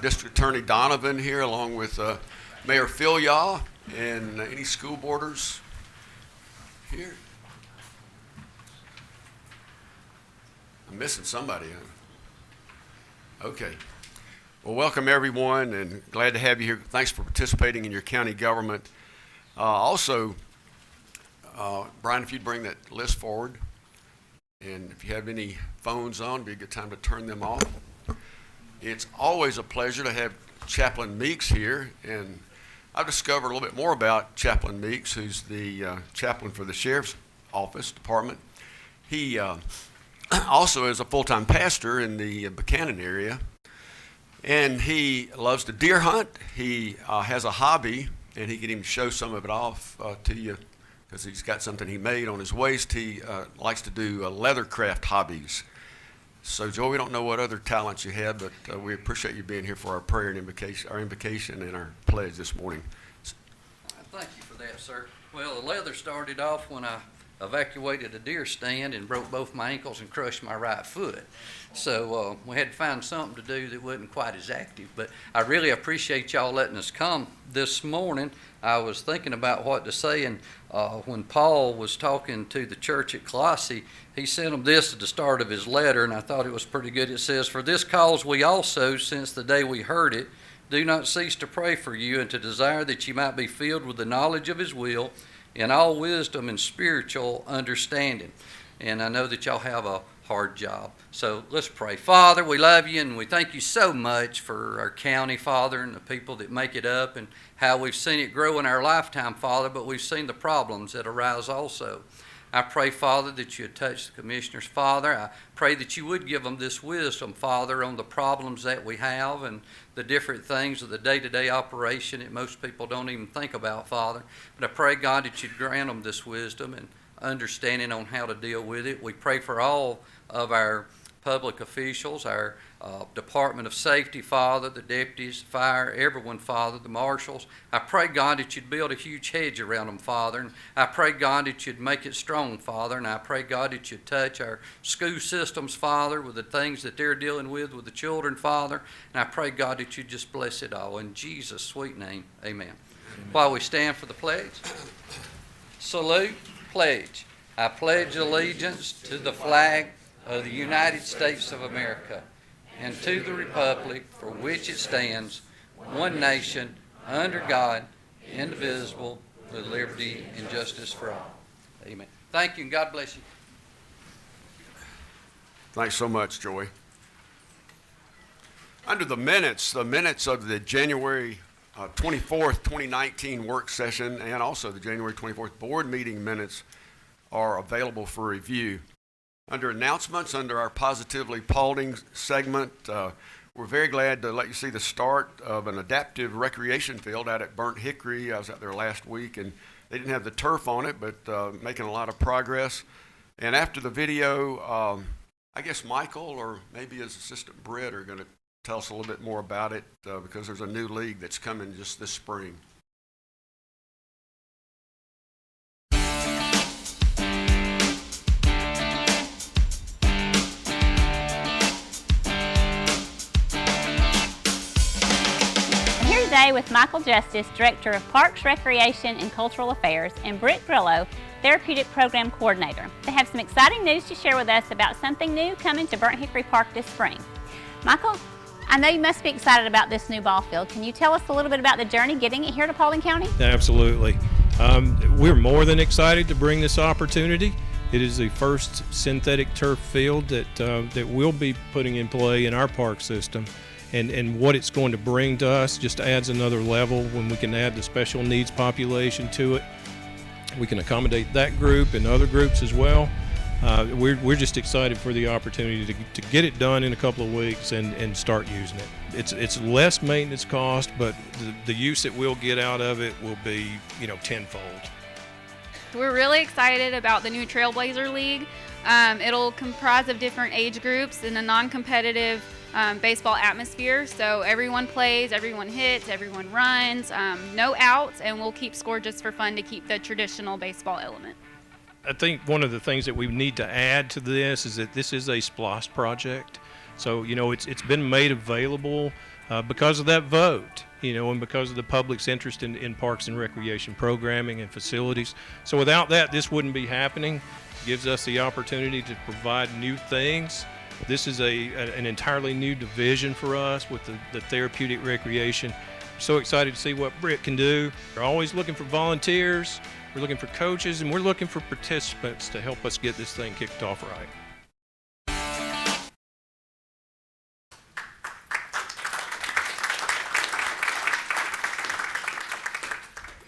District Attorney Donovan here, along with Mayor Phil Yaw, and any school boarders here. I'm missing somebody. Okay. Well, welcome everyone, and glad to have you here. Thanks for participating in your county government. Also, Brian, if you'd bring that list forward, and if you have any phones on, it'd be a good time to turn them off. It's always a pleasure to have Chaplain Meeks here, and I've discovered a little bit more about Chaplain Meeks, who's the chaplain for the Sheriff's Office Department. He also is a full-time pastor in the Buchanan area, and he loves to deer hunt. He has a hobby, and he can even show some of it off to you because he's got something he made on his waist. He likes to do leathercraft hobbies. So, Joe, we don't know what other talents you have, but we appreciate you being here for our prayer and invocation and our pledge this morning. Thank you for that, sir. Well, the leather started off when I evacuated a deer stand and broke both my ankles and crushed my right foot. So we had to find something to do that wasn't quite as active. But I really appreciate y'all letting us come this morning. I was thinking about what to say, and when Paul was talking to the church at Colossae, he sent them this at the start of his letter, and I thought it was pretty good. It says, "For this cause we also, since the day we heard it, do not cease to pray for you and to desire that you might be filled with the knowledge of his will in all wisdom and spiritual understanding." And I know that y'all have a hard job. So let's pray. Father, we love you and we thank you so much for our county, Father, and the people that make it up and how we've seen it grow in our lifetime, Father, but we've seen the problems that arise also. I pray, Father, that you would touch the commissioners, Father. I pray that you would give them this wisdom, Father, on the problems that we have and the different things of the day-to-day operation that most people don't even think about, Father. But I pray, God, that you'd grant them this wisdom and understanding on how to deal with it. We pray for all of our public officials, our Department of Safety, Father, the deputies, fire, everyone, Father, the marshals. I pray, God, that you'd build a huge hedge around them, Father. And I pray, God, that you'd make it strong, Father. And I pray, God, that you'd touch our school systems, Father, with the things that they're dealing with the children, Father. And I pray, God, that you'd just bless it all. In Jesus' sweet name, amen. While we stand for the pledge, salute, pledge. I pledge allegiance to the flag of the United States of America and to the republic for which it stands, one nation, under God, indivisible, with liberty and justice for all. Amen. Thank you and God bless you. Thanks so much, Joy. Under the minutes of the January 24th, 2019 work session and also the January 24th board meeting minutes are available for review. Under announcements, under our Positively Paulding segment, we're very glad to let you see the start of an adaptive recreation field out at Burnt Hickory. I was out there last week, and they didn't have the turf on it, but making a lot of progress. And after the video, I guess Michael or maybe his assistant Britt are going to tell us a little bit more about it because there's a new league that's coming just this spring. Today with Michael Justice, Director of Parks, Recreation, and Cultural Affairs, and Britt Grillo, Therapeutic Program Coordinator. They have some exciting news to share with us about something new coming to Burnt Hickory Park this spring. Michael, I know you must be excited about this new ball field. Can you tell us a little bit about the journey getting it here to Paulding County? Absolutely. We're more than excited to bring this opportunity. It is the first synthetic turf field that we'll be putting in play in our park system. And what it's going to bring to us just adds another level when we can add the special needs population to it. We can accommodate that group and other groups as well. We're just excited for the opportunity to get it done in a couple of weeks and start using it. It's less maintenance cost, but the use that we'll get out of it will be, tenfold. We're really excited about the new Trailblazer League. It'll comprise of different age groups in a non-competitive baseball atmosphere. So everyone plays, everyone hits, everyone runs, no outs, and we'll keep score just for fun to keep the traditional baseball element. I think one of the things that we need to add to this is that this is a SPLOST project. So, it's been made available because of that vote, and because of the public's interest in parks and recreation programming and facilities. So without that, this wouldn't be happening. It gives us the opportunity to provide new things. This is an entirely new division for us with the therapeutic recreation. So excited to see what Britt can do. We're always looking for volunteers, we're looking for coaches, and we're looking for participants to help us get this thing kicked off right.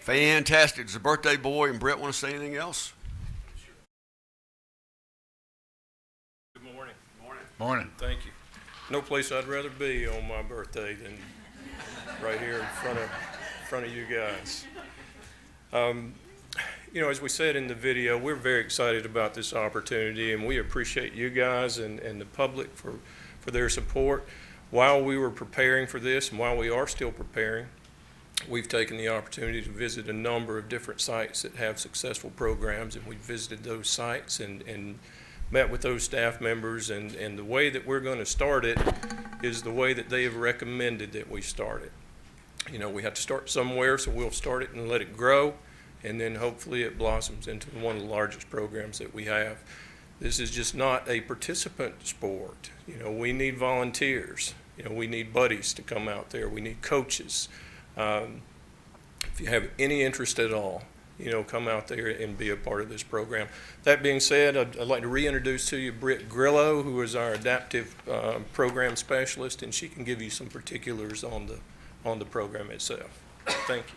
Fantastic. Does the birthday boy and Brett want to say anything else? Good morning. Morning. Thank you. No place I'd rather be on my birthday than right here in front of you guys. As we said in the video, we're very excited about this opportunity, and we appreciate you guys and the public for their support. While we were preparing for this, and while we are still preparing, we've taken the opportunity to visit a number of different sites that have successful programs, and we visited those sites and met with those staff members, and the way that we're going to start it is the way that they have recommended that we start it. We have to start somewhere, so we'll start it and let it grow, and then hopefully it blossoms into one of the largest programs that we have. This is just not a participant sport. We need volunteers. We need buddies to come out there. We need coaches. If you have any interest at all, come out there and be a part of this program. That being said, I'd like to reintroduce to you Britt Grillo, who is our adaptive program specialist, and she can give you some particulars on the program itself. Thank you.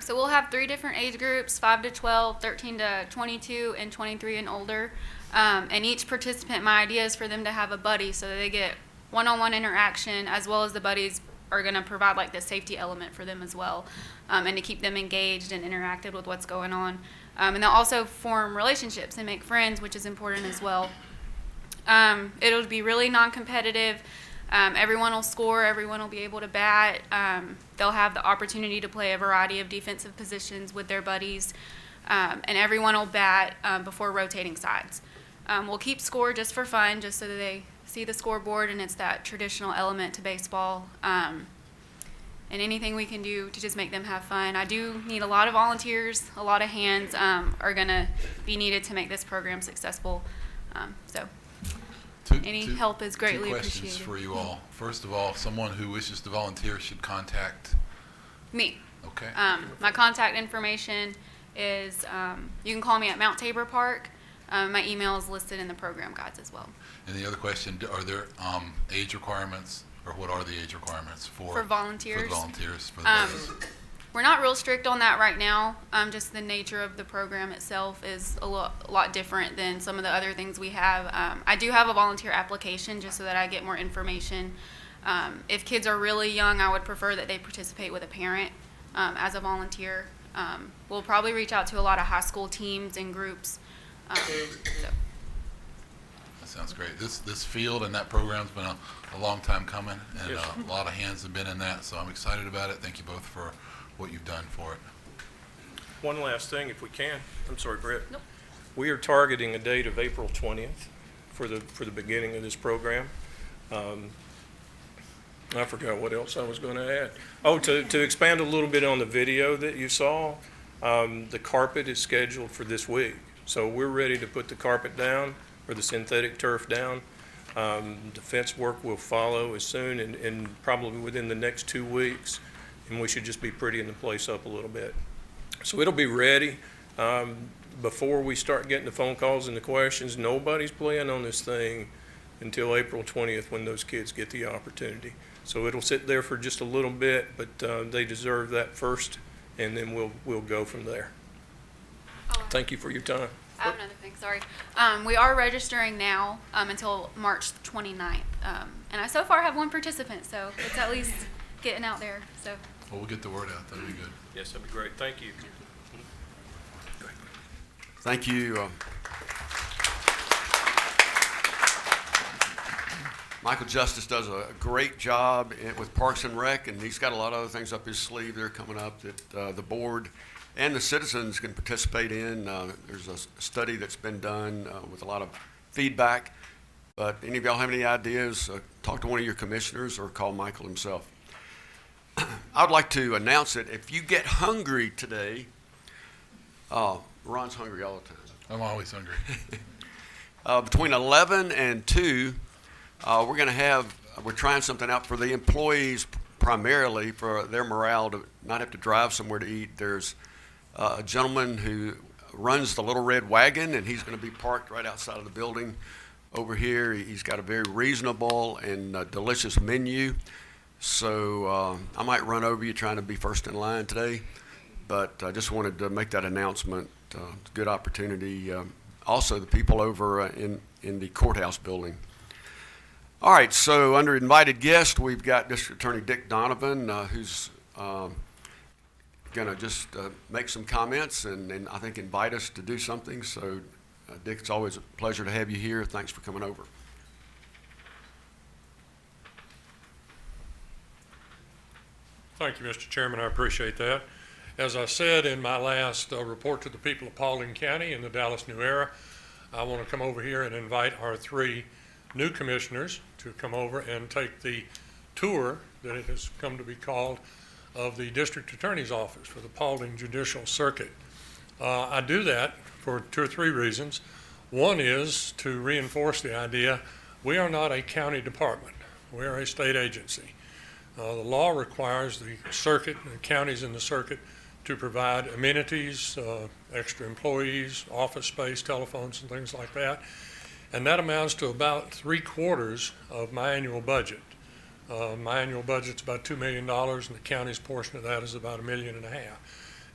So we'll have 3 different age groups, 5 to 12, 13 to 22, and 23 and older. And each participant, my idea is for them to have a buddy so that they get one-on-one interaction, as well as the buddies are going to provide like the safety element for them as well, and to keep them engaged and interacted with what's going on. And they'll also form relationships and make friends, which is important as well. It'll be really non-competitive. Everyone will score, everyone will be able to bat. They'll have the opportunity to play a variety of defensive positions with their buddies, and everyone will bat before rotating sides. We'll keep score just for fun, just so that they see the scoreboard, and it's that traditional element to baseball. And anything we can do to just make them have fun. I do need a lot of volunteers, a lot of hands are going to be needed to make this program successful. So any help is greatly two questions appreciated. for you all. First of all, someone who wishes to volunteer should contact. Me. Okay. My contact information is, you can call me at Mount Tabor Park. My email is listed in the program guides as well. And the other question, are there age requirements, or what are the age requirements for volunteers? For the volunteers, for the buddies? We're not real strict on that right now. Just the nature of the program itself is a lot different than some of the other things we have. I do have a volunteer application just so that I get more information. If kids are really young, I would prefer that they participate with a parent as a volunteer. We'll probably reach out to a lot of high school teams and groups. So. That sounds great. This field and that program's been a long time coming, and Yes. a lot of hands have been in that, so I'm excited about it. Thank you both for what you've done for it. One last thing, if we can. I'm sorry, Brett. Nope. We are targeting a date of April 20th for the beginning of this program. I forgot what else I was going to add. Oh, to expand a little bit on the video that you saw, the carpet is scheduled for this week. So we're ready to put the carpet down, or the synthetic turf down. The fence work will follow as soon, and probably within the next 2 weeks, and we should just be prettying the place up a little bit. So it'll be ready before we start getting the phone calls and the questions. Nobody's playing on this thing until April 20th, when those kids get the opportunity. So it'll sit there for just a little bit, but they deserve that first, and then we'll go from there. Thank you for your time. I have another thing, sorry. We are registering now until March 29th. And I so far have 1 participant, so it's at least getting out there. So. Well, we'll get the word out. That'll be good. Yes, that'd be great. Thank you. Thank you. Michael Justice does a great job with Parks and Rec, and he's got a lot of other things up his sleeve there coming up that the board and the citizens can participate in. There's a study that's been done with a lot of feedback But any of y'all have any ideas, talk to one of your commissioners or call Michael himself. I'd like to announce it. If you get hungry today, Ron's hungry all the time. I'm always hungry. Between 11 and 2, we're trying something out for the employees, primarily for their morale, to not have to drive somewhere to eat. There's a gentleman who runs the Little Red Wagon, and he's going to be parked right outside of the building over here. He's got a very reasonable and delicious menu. So I might run over you trying to be first in line today, but I just wanted to make that announcement. Good opportunity. Also, the people over in the courthouse building. All right, so under invited guest, we've got District Attorney Dick Donovan, who's going to just make some comments and I think invite us to do something. So, Dick, it's always a pleasure to have you here. Thanks for coming over. Thank you, Mr. Chairman. I appreciate that. As I said in my last report to the people of Paulding County in the Dallas New Era, I want to come over here and invite our 3 new commissioners to come over and take the tour that it has come to be called of the District Attorney's Office for the Paulding Judicial Circuit. I do that for 2 or 3 reasons. One is to reinforce the idea we are not a county department. We are a state agency. The law requires the circuit, the counties in the circuit, to provide amenities, extra employees, office space, telephones, and things like that. And that amounts to about 3/4 of my annual budget. My annual budget's about $2 million, and the county's portion of that is about $1.5 million.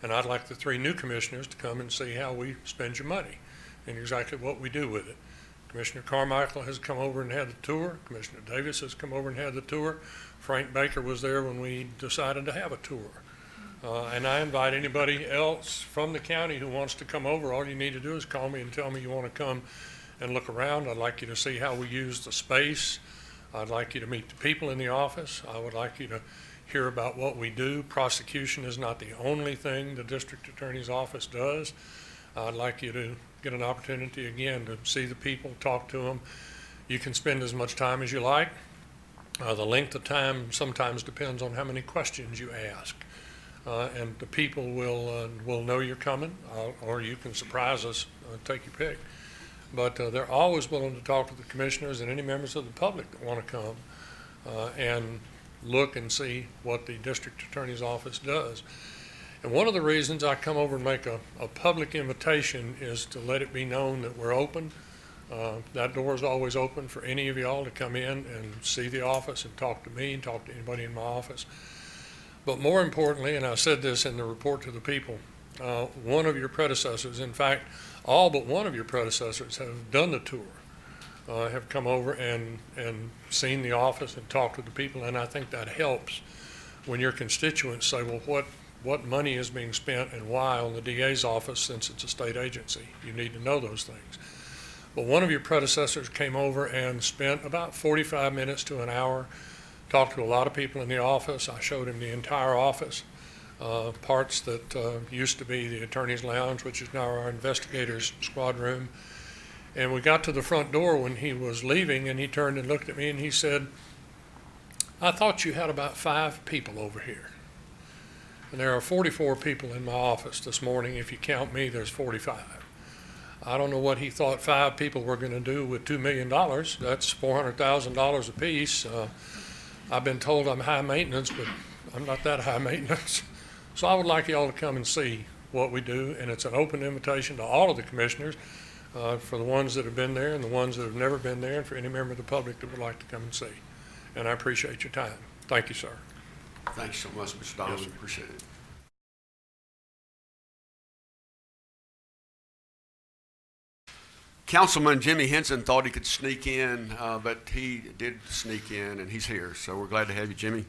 And I'd like the 3 new commissioners to come and see how we spend your money and exactly what we do with it. Commissioner Carmichael has come over and had the tour. Commissioner Davis has come over and had the tour. Frank Baker was there when we decided to have a tour. And I invite anybody else from the county who wants to come over. All you need to do is call me and tell me you want to come and look around. I'd like you to see how we use the space. I'd like you to meet the people in the office. I would like you to hear about what we do. Prosecution is not the only thing the district attorney's office does. I'd like you to get an opportunity again to see the people, talk to them. You can spend as much time as you like. The length of time sometimes depends on how many questions you ask. And the people will know you're coming, or you can surprise us, take your pick. But they're always willing to talk to the commissioners and any members of the public that want to come and look and see what the district attorney's office does. And one of the reasons I come over and make a public invitation is to let it be known that we're open. That door is always open for any of y'all to come in and see the office and talk to me and talk to anybody in my office. But more importantly, and I said this in the report to the people, one of your predecessors, in fact, all but one of your predecessors have done the tour, have come over and seen the office and talked to the people, and I think that helps when your constituents say, well, what money is being spent and why on the DA's office since it's a state agency? You need to know those things. But one of your predecessors came over and spent about 45 minutes to an hour, talked to a lot of people in the office. I showed him the entire office, parts that used to be the attorney's lounge, which is now our investigators' squad room. And we got to the front door when he was leaving, and he turned and looked at me and he said, I thought you had about 5 people over here. And there are 44 people in my office this morning. If you count me, there's 45. I don't know what he thought 5 people were going to do with $2 million. That's $400,000 apiece. I've been told I'm high maintenance, but I'm not that high maintenance. So I would like you all to come and see what we do, and it's an open invitation to all of the commissioners, for the ones that have been there and the ones that have never been there, and for any member of the public that would like to come and see. And I appreciate your time. Thank you, sir. Thanks so much, Mr. Donovan. Yes, sir. Appreciate it. Councilman Jimmy Henson thought he could sneak in, but he did sneak in, and he's here. So we're glad to have you, Jimmy.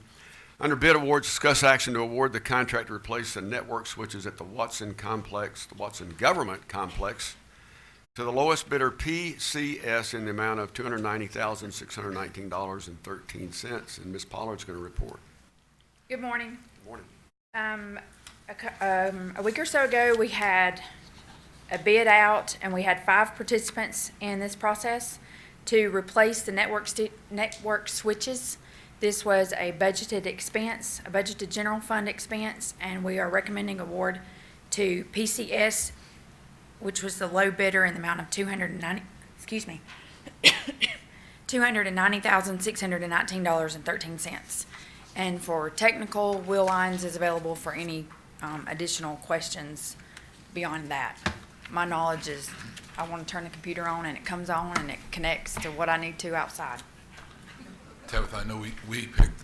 Under bid awards, discuss action to award the contract to replace the network switches at the Watson Complex, the Watson Government Complex, to the lowest bidder, PCS, in the amount of $290,619.13. And Ms. Pollard's going to report. Good morning. Good morning. A week or so ago, we had a bid out, and we had 5 participants in this process. to replace the network switches. This was a budgeted expense, a budgeted general fund expense, and we are recommending award to PCS, which was the low bidder in the amount of $290,619.13. And for technical, Will Lines is available for any additional questions beyond that. My knowledge is I want to turn the computer on and it comes on and it connects to what I need to outside. Tabitha, I know we picked,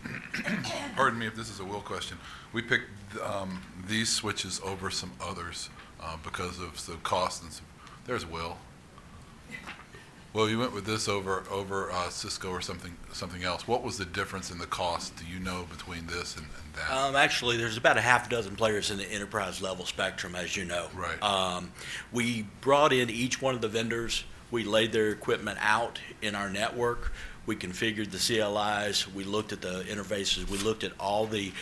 pardon me if this is a Will question, we picked these switches over some others because of the cost and some, there's Will. Well, you went with this over Cisco or something else. What was the difference in the cost, do you know, between this and that? Actually, there's about a half dozen players in the enterprise level spectrum, as you know. Right. We brought in each one of the vendors. We laid their equipment out in our network. We configured the CLIs. We looked at the interfaces. We looked at all the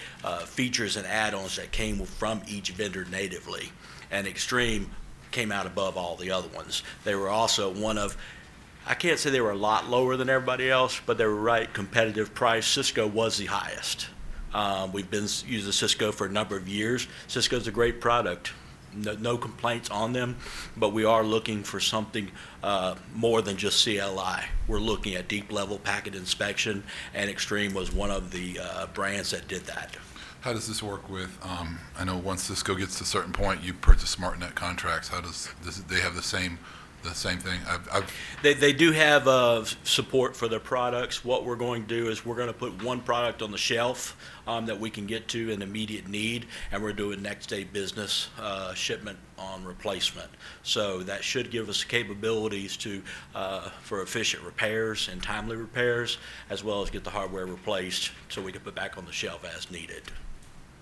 features and add-ons that came from each vendor natively. And Extreme came out above all the other ones. They were also one of, I can't say they were a lot lower than everybody else, but they were right competitive price. Cisco was the highest. We've been using Cisco for a number of years. Cisco's a great product. No complaints on them, but we are looking for something more than just CLI. We're looking at deep level packet inspection, and Extreme was one of the brands that did that. How does this work with, I know once Cisco gets to a certain point, you purchase SmartNet contracts. How does they have the same thing? They do have support for their products. What we're going to do is we're going to put one product on the shelf that we can get to in immediate need, and we're doing next day business shipment on replacement. So that should give us capabilities to for efficient repairs and timely repairs, as well as get the hardware replaced so we can put back on the shelf as needed.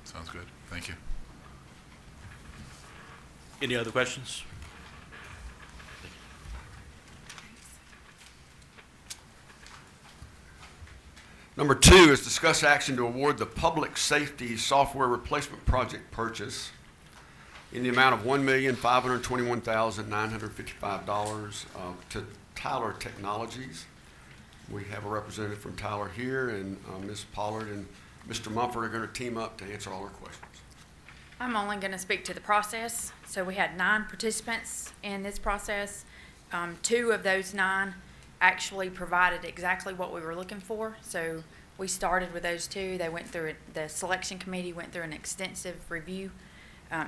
Sounds good. Thank you. Any other questions? Number 2 is discuss action to award the public safety software replacement project purchase in the amount of $1,521,955 to Tyler Technologies. We have a representative from Tyler here, and Ms. Pollard and Mr. Mumford are going to team up to answer all our questions. I'm only going to speak to the process. So we had 9 participants in this process. 2 of those 9 actually provided exactly what we were looking for. So we started with those 2. They went through it, the selection committee went through an extensive review,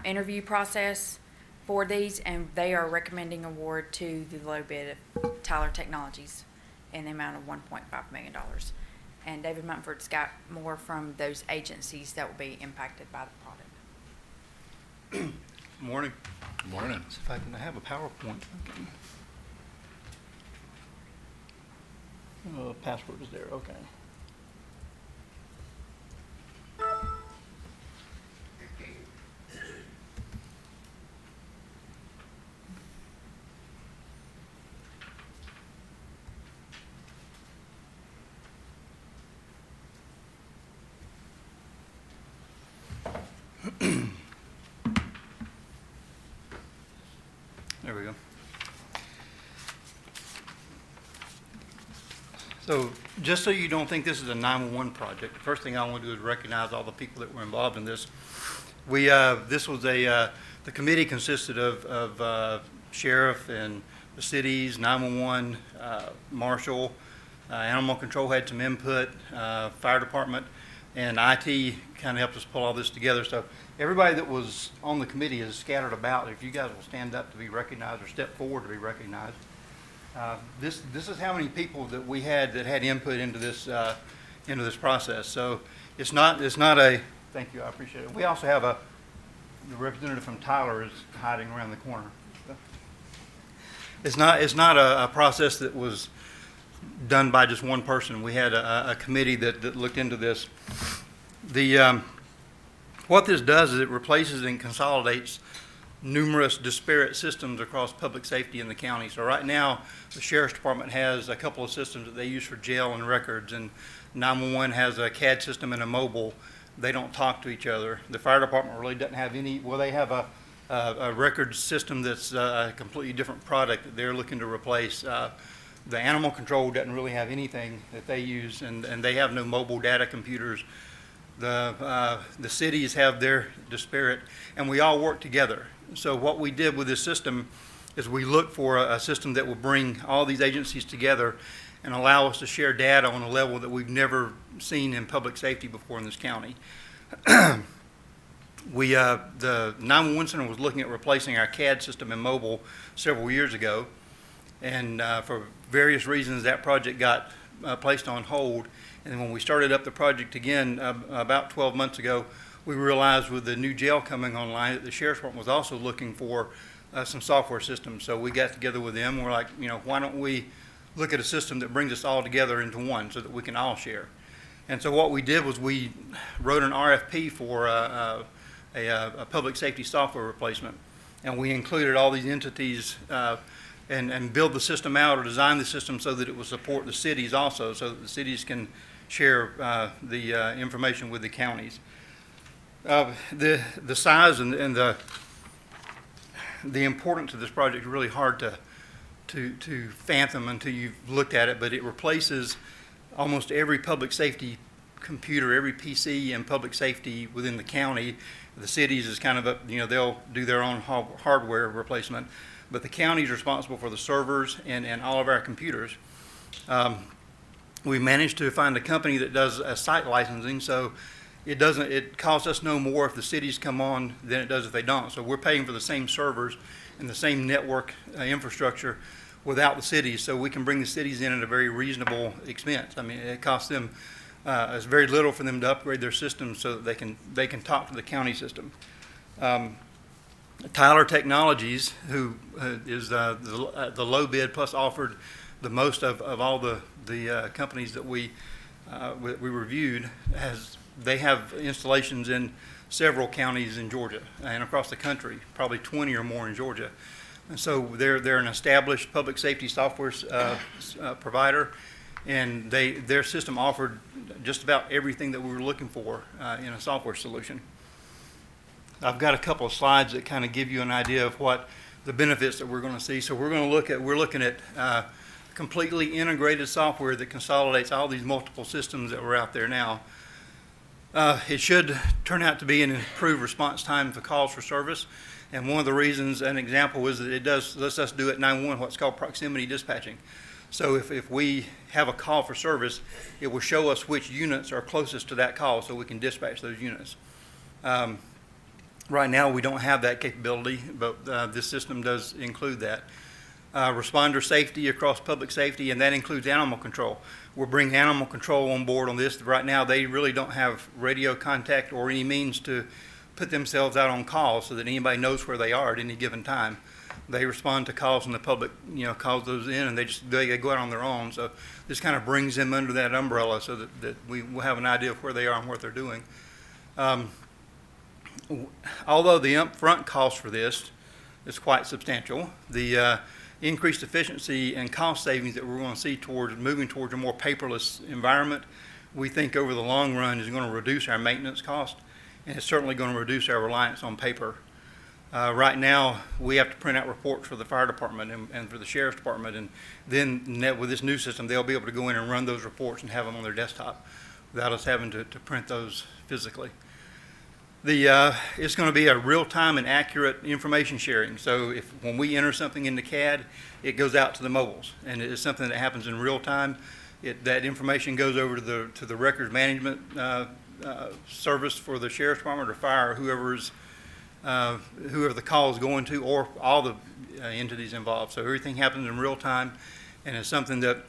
interview process for these, and they are recommending award to the low bid of Tyler Technologies in the amount of $1.5 million. And David Mumford's got more from those agencies that will be impacted by the product. Morning. Good morning. See if I can have a PowerPoint. Password is there, okay. There we go. So just so you don't think this is a 911 project, the first thing I want to do is recognize all the people that were involved in this. This was the committee consisted of sheriff and the cities, 911, marshal, animal control had some input, fire department, and IT kind of helped us pull all this together. So everybody that was on the committee is scattered about. If you guys will stand up to be recognized or step forward to be recognized. This is how many people that we had that had input into this process. So it's not a, thank you, I appreciate it. We also have the representative from Tyler is hiding around the corner. It's not a process that was done by just one person. We had a committee that looked into this. What this does is it replaces and consolidates numerous disparate systems across public safety in the county. So right now, the Sheriff's Department has a couple of systems that they use for jail and records, and 911 has a CAD system and a mobile. They don't talk to each other. The Fire Department really doesn't have any, well, they have a record system that's a completely different product that they're looking to replace. The animal control doesn't really have anything that they use, and they have no mobile data computers. The cities have their disparate, and we all work together. So what we did with this system is we looked for a system that will bring all these agencies together and allow us to share data on a level that we've never seen in public safety before in this county. The 911 Center was looking at replacing our CAD system in mobile several years ago, and for various reasons that project got placed on hold. And when we started up the project again about 12 months ago, we realized with the new jail coming online that the Sheriff's Department was also looking for some software systems. So we got together with them, and we're like, why don't we look at a system that brings us all together into one so that we can all share. And so what we did was we wrote an RFP for a public safety software replacement, and we included all these entities and build the system out or design the system so that it will support the cities also, so that the cities can share the information with the counties. The size and the importance of this project is really hard to fathom until you've looked at it, but it replaces almost every public safety computer, every PC in public safety within the county. The cities is kind of they'll do their own hardware replacement, but the county is responsible for the servers and all of our computers. We managed to find a company that does site licensing, so it costs us no more if the cities come on than it does if they don't. So we're paying for the same servers and the same network infrastructure without the cities, so we can bring the cities in at a very reasonable expense. I mean, it costs them it's very little for them to upgrade their systems so that they can talk to the county system. Tyler Technologies, who is the low bid plus offered the most of all the companies that we reviewed, they have installations in several counties in Georgia and across the country, probably 20 or more in Georgia. And so they're an established public safety software provider, and their system offered just about everything that we were looking for in a software solution. I've got a couple of slides that kind of give you an idea of what the benefits that we're going to see. So we're looking at completely integrated software that consolidates all these multiple systems that were out there now. It should turn out to be an improved response time for calls for service. And one of the reasons, an example, is that it lets us do at 911 what's called proximity dispatching. So if we have a call for service, it will show us which units are closest to that call so we can dispatch those units. Right now we don't have that capability, but this system does include that. Responder safety across public safety, and that includes animal control. We're bringing animal control on board on this. Right now they really don't have radio contact or any means to put themselves out on calls so that anybody knows where they are at any given time. They respond to calls, and the public, calls those in, and they go out on their own. So this kind of brings them under that umbrella so that we will have an idea of where they are and what they're doing. Although the upfront cost for this is quite substantial, the increased efficiency and cost savings that we're going to see towards moving towards a more paperless environment, we think over the long run is going to reduce our maintenance cost, and it's certainly going to reduce our reliance on paper. Right now, we have to print out reports for the fire department and for the sheriff's department, and then with this new system, they'll be able to go in and run those reports and have them on their desktop without us having to print those physically. It's going to be a real-time and accurate information sharing. So when we enter something into CAD, it goes out to the mobiles, and it is something that happens in real time. That information goes over to the records management service for the sheriff's department or fire, or whoever the call is going to, or all the entities involved. So everything happens in real time, and it's something that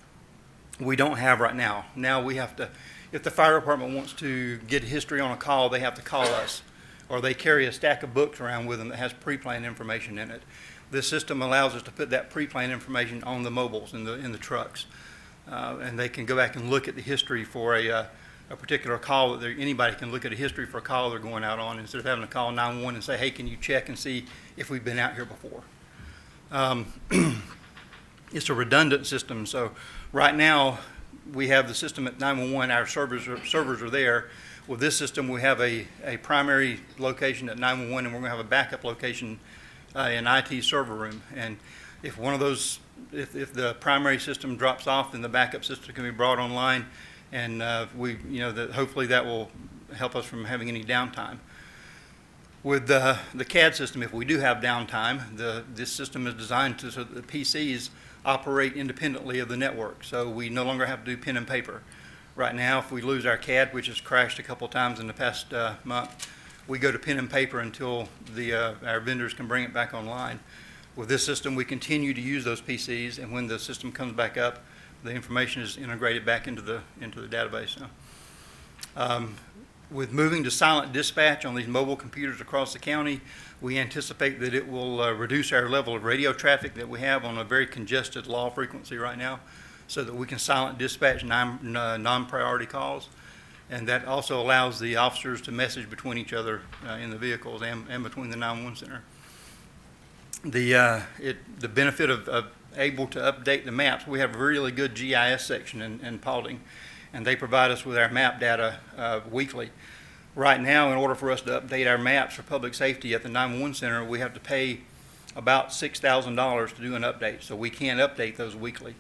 we don't have right now. Now we have to, if the fire department wants to get history on a call, they have to call us, or they carry a stack of books around with them that has pre-planned information in it. This system allows us to put that pre-planned information on the mobiles in the trucks, and they can go back and look at the history for a particular call. Anybody can look at a history for a call they're going out on instead of having to call 911 and say, hey, can you check and see if we've been out here before? It's a redundant system. So right now we have the system at 911, our servers are there. With this system we have a primary location at 911, and we're going to have a backup location in IT server room. And if one of those if the primary system drops off, then the backup system can be brought online, and hopefully that will help us from having any downtime. With the CAD system, if we do have downtime, this system is designed so that the PCs operate independently of the network, so we no longer have to do pen and paper. Right now, if we lose our CAD, which has crashed a couple times in the past month, we go to pen and paper until our vendors can bring it back online. With this system, we continue to use those PCs, and when the system comes back up, the information is integrated back into the database. With moving to silent dispatch on these mobile computers across the county, we anticipate that it will reduce our level of radio traffic that we have on a very congested low frequency right now, so that we can silent dispatch non-priority calls. And that also allows the officers to message between each other in the vehicles and between the 911 center. The benefit of able to update the maps, we have a really good GIS section in Paulding, and they provide us with our map data weekly. Right now, in order for us to update our maps for public safety at the 911 center, we have to pay about $6,000 to do an update, so we can't update those weekly.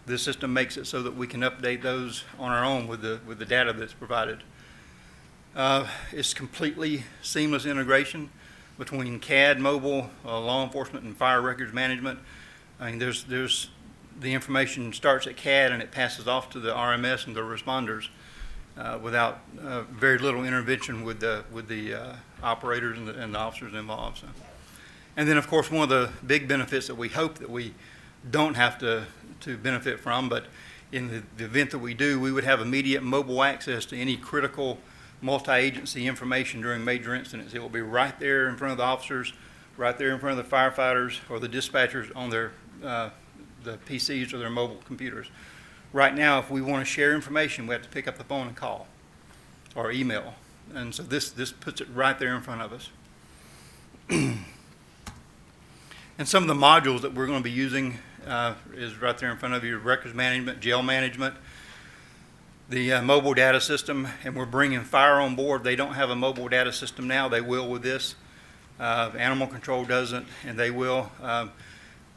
This system makes it so that we can update those on our own with the data that's provided. It's completely seamless integration between CAD, mobile, law enforcement, and fire records management. I mean, the information starts at CAD and it passes off to the RMS and the responders without very little intervention with the operators and the officers involved. So. And then, of course, one of the big benefits that we hope that we don't have to benefit from, but in the event that we do, we would have immediate mobile access to any critical multi-agency information during major incidents. It will be right there in front of the officers, right there in front of the firefighters or the dispatchers on their the PCs or their mobile computers. Right now, if we want to share information, we have to pick up the phone and call or email. And so this puts it right there in front of us. And some of the modules that we're going to be using is right there in front of you: records management, jail management, the mobile data system, and we're bringing fire on board. They don't have a mobile data system now. They will with this. Animal control doesn't, and they will.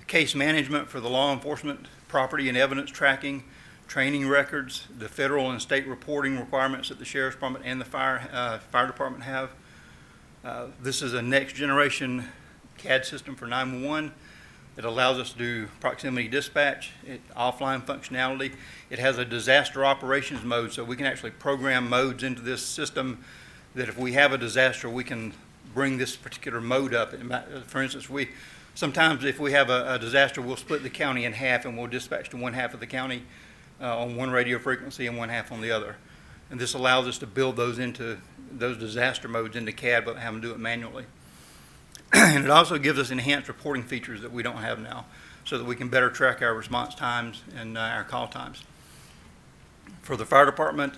Case management for the law enforcement, property and evidence tracking, training records, the federal and state reporting requirements that the sheriff's department and the fire department have. This is a next generation CAD system for 911. It allows us to do proximity dispatch, offline functionality. It has a disaster operations mode, so we can actually program modes into this system that if we have a disaster, we can bring this particular mode up. For instance, sometimes if we have a disaster, we'll split the county in half and we'll dispatch to one half of the county on one radio frequency and one half on the other. And this allows us to build those disaster modes into CAD without having to do it manually. And it also gives us enhanced reporting features that we don't have now, so that we can better track our response times and our call times. For the fire department,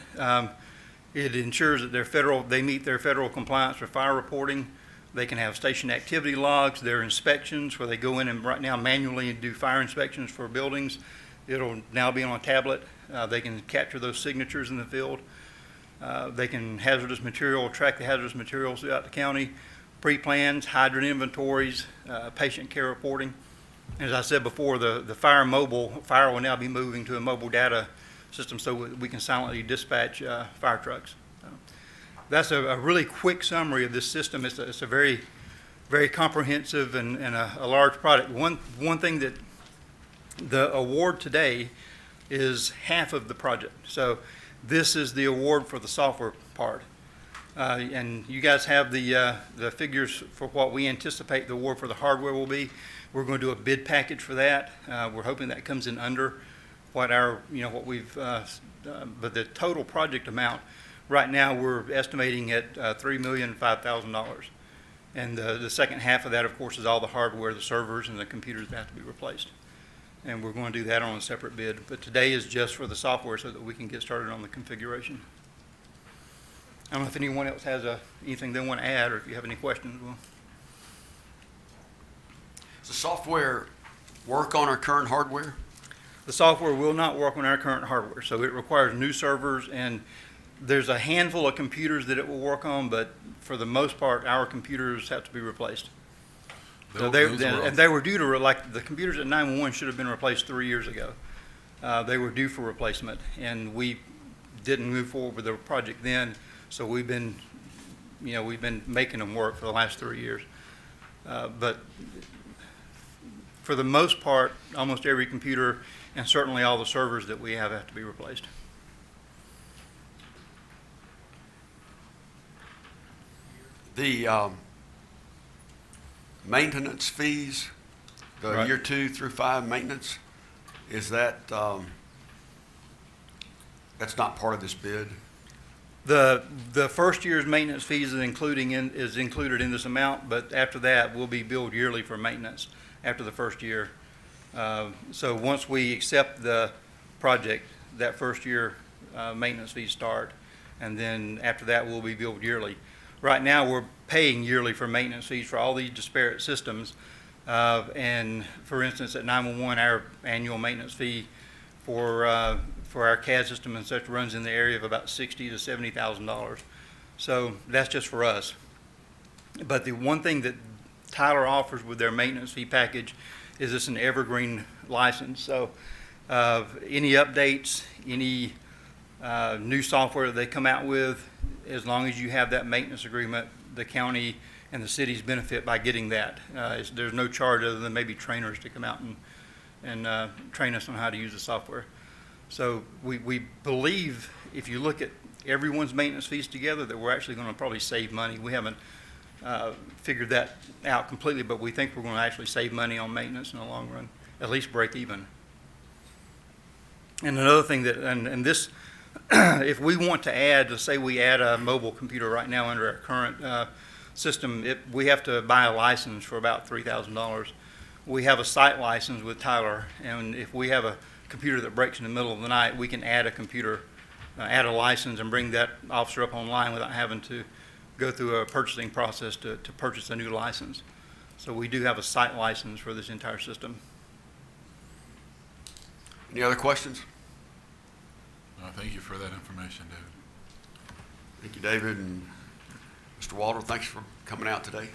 it ensures that they meet their federal compliance for fire reporting. They can have station activity logs, their inspections, where they go in and right now manually do fire inspections for buildings. It'll now be on a tablet. They can capture those signatures in the field. They can track the hazardous materials throughout the county, pre-plans, hydrant inventories, patient care reporting. As I said before, the fire will now be moving to a mobile data system so we can silently dispatch fire trucks. That's a really quick summary of this system. It's a very, very comprehensive and a large product. One thing that the award today is half of the project. So this is the award for the software part. And you guys have the figures for what we anticipate the award for the hardware will be. We're going to do a bid package for that. We're hoping that comes in under what but the total project amount right now we're estimating at $3,005,000. And the second half of that, of course, is all the hardware, the servers, and the computers that have to be replaced. And we're going to do that on a separate bid. But today is just for the software so that we can get started on the configuration. I don't know if anyone else has anything they want to add, or if you have any questions. Does the software work on our current hardware? The software will not work on our current hardware, so it requires new servers, and there's a handful of computers that it will work on, but for the most part, our computers have to be replaced. So Those were- and they were due to, like, the computers at 911 should have been replaced 3 years ago. They were due for replacement, and we didn't move forward with the project then, so we've been making them work for the last 3 years. But for the most part, almost every computer and certainly all the servers that we have to be replaced. The maintenance fees, the Right. year 2 through 5 maintenance, is that, that's not part of this bid? The first year's maintenance fees is included in this amount, but after that, we'll be billed yearly for maintenance after the first year. So once we accept the project, that first year, maintenance fees start, and then after that, we'll be billed yearly. Right now, we're paying yearly for maintenance fees for all these disparate systems. And for instance, at 911, our annual maintenance fee for our CAD system and such runs in the area of about $60,000 to $70,000. So that's just for us. But the one thing that Tyler offers with their maintenance fee package is it's an evergreen license. So any updates, any new software that they come out with, as long as you have that maintenance agreement, the county and the cities benefit by getting that. There's no charge other than maybe trainers to come out and train us on how to use the software. So we believe if you look at everyone's maintenance fees together that we're actually going to probably save money. We haven't figured that out completely, but we think we're going to actually save money on maintenance in the long run, at least break even. And another thing that, and this, if we want to add, let's say we add a mobile computer right now under our current system, we have to buy a license for about $3,000. We have a site license with Tyler, and if we have a computer that breaks in the middle of the night, we can add a computer, add a license, and bring that officer up online without having to go through a purchasing process to purchase a new license. So we do have a site license for this entire system. Any other questions? Thank you for that information, David. Thank you, David, and Mr. Walter, thanks for coming out today.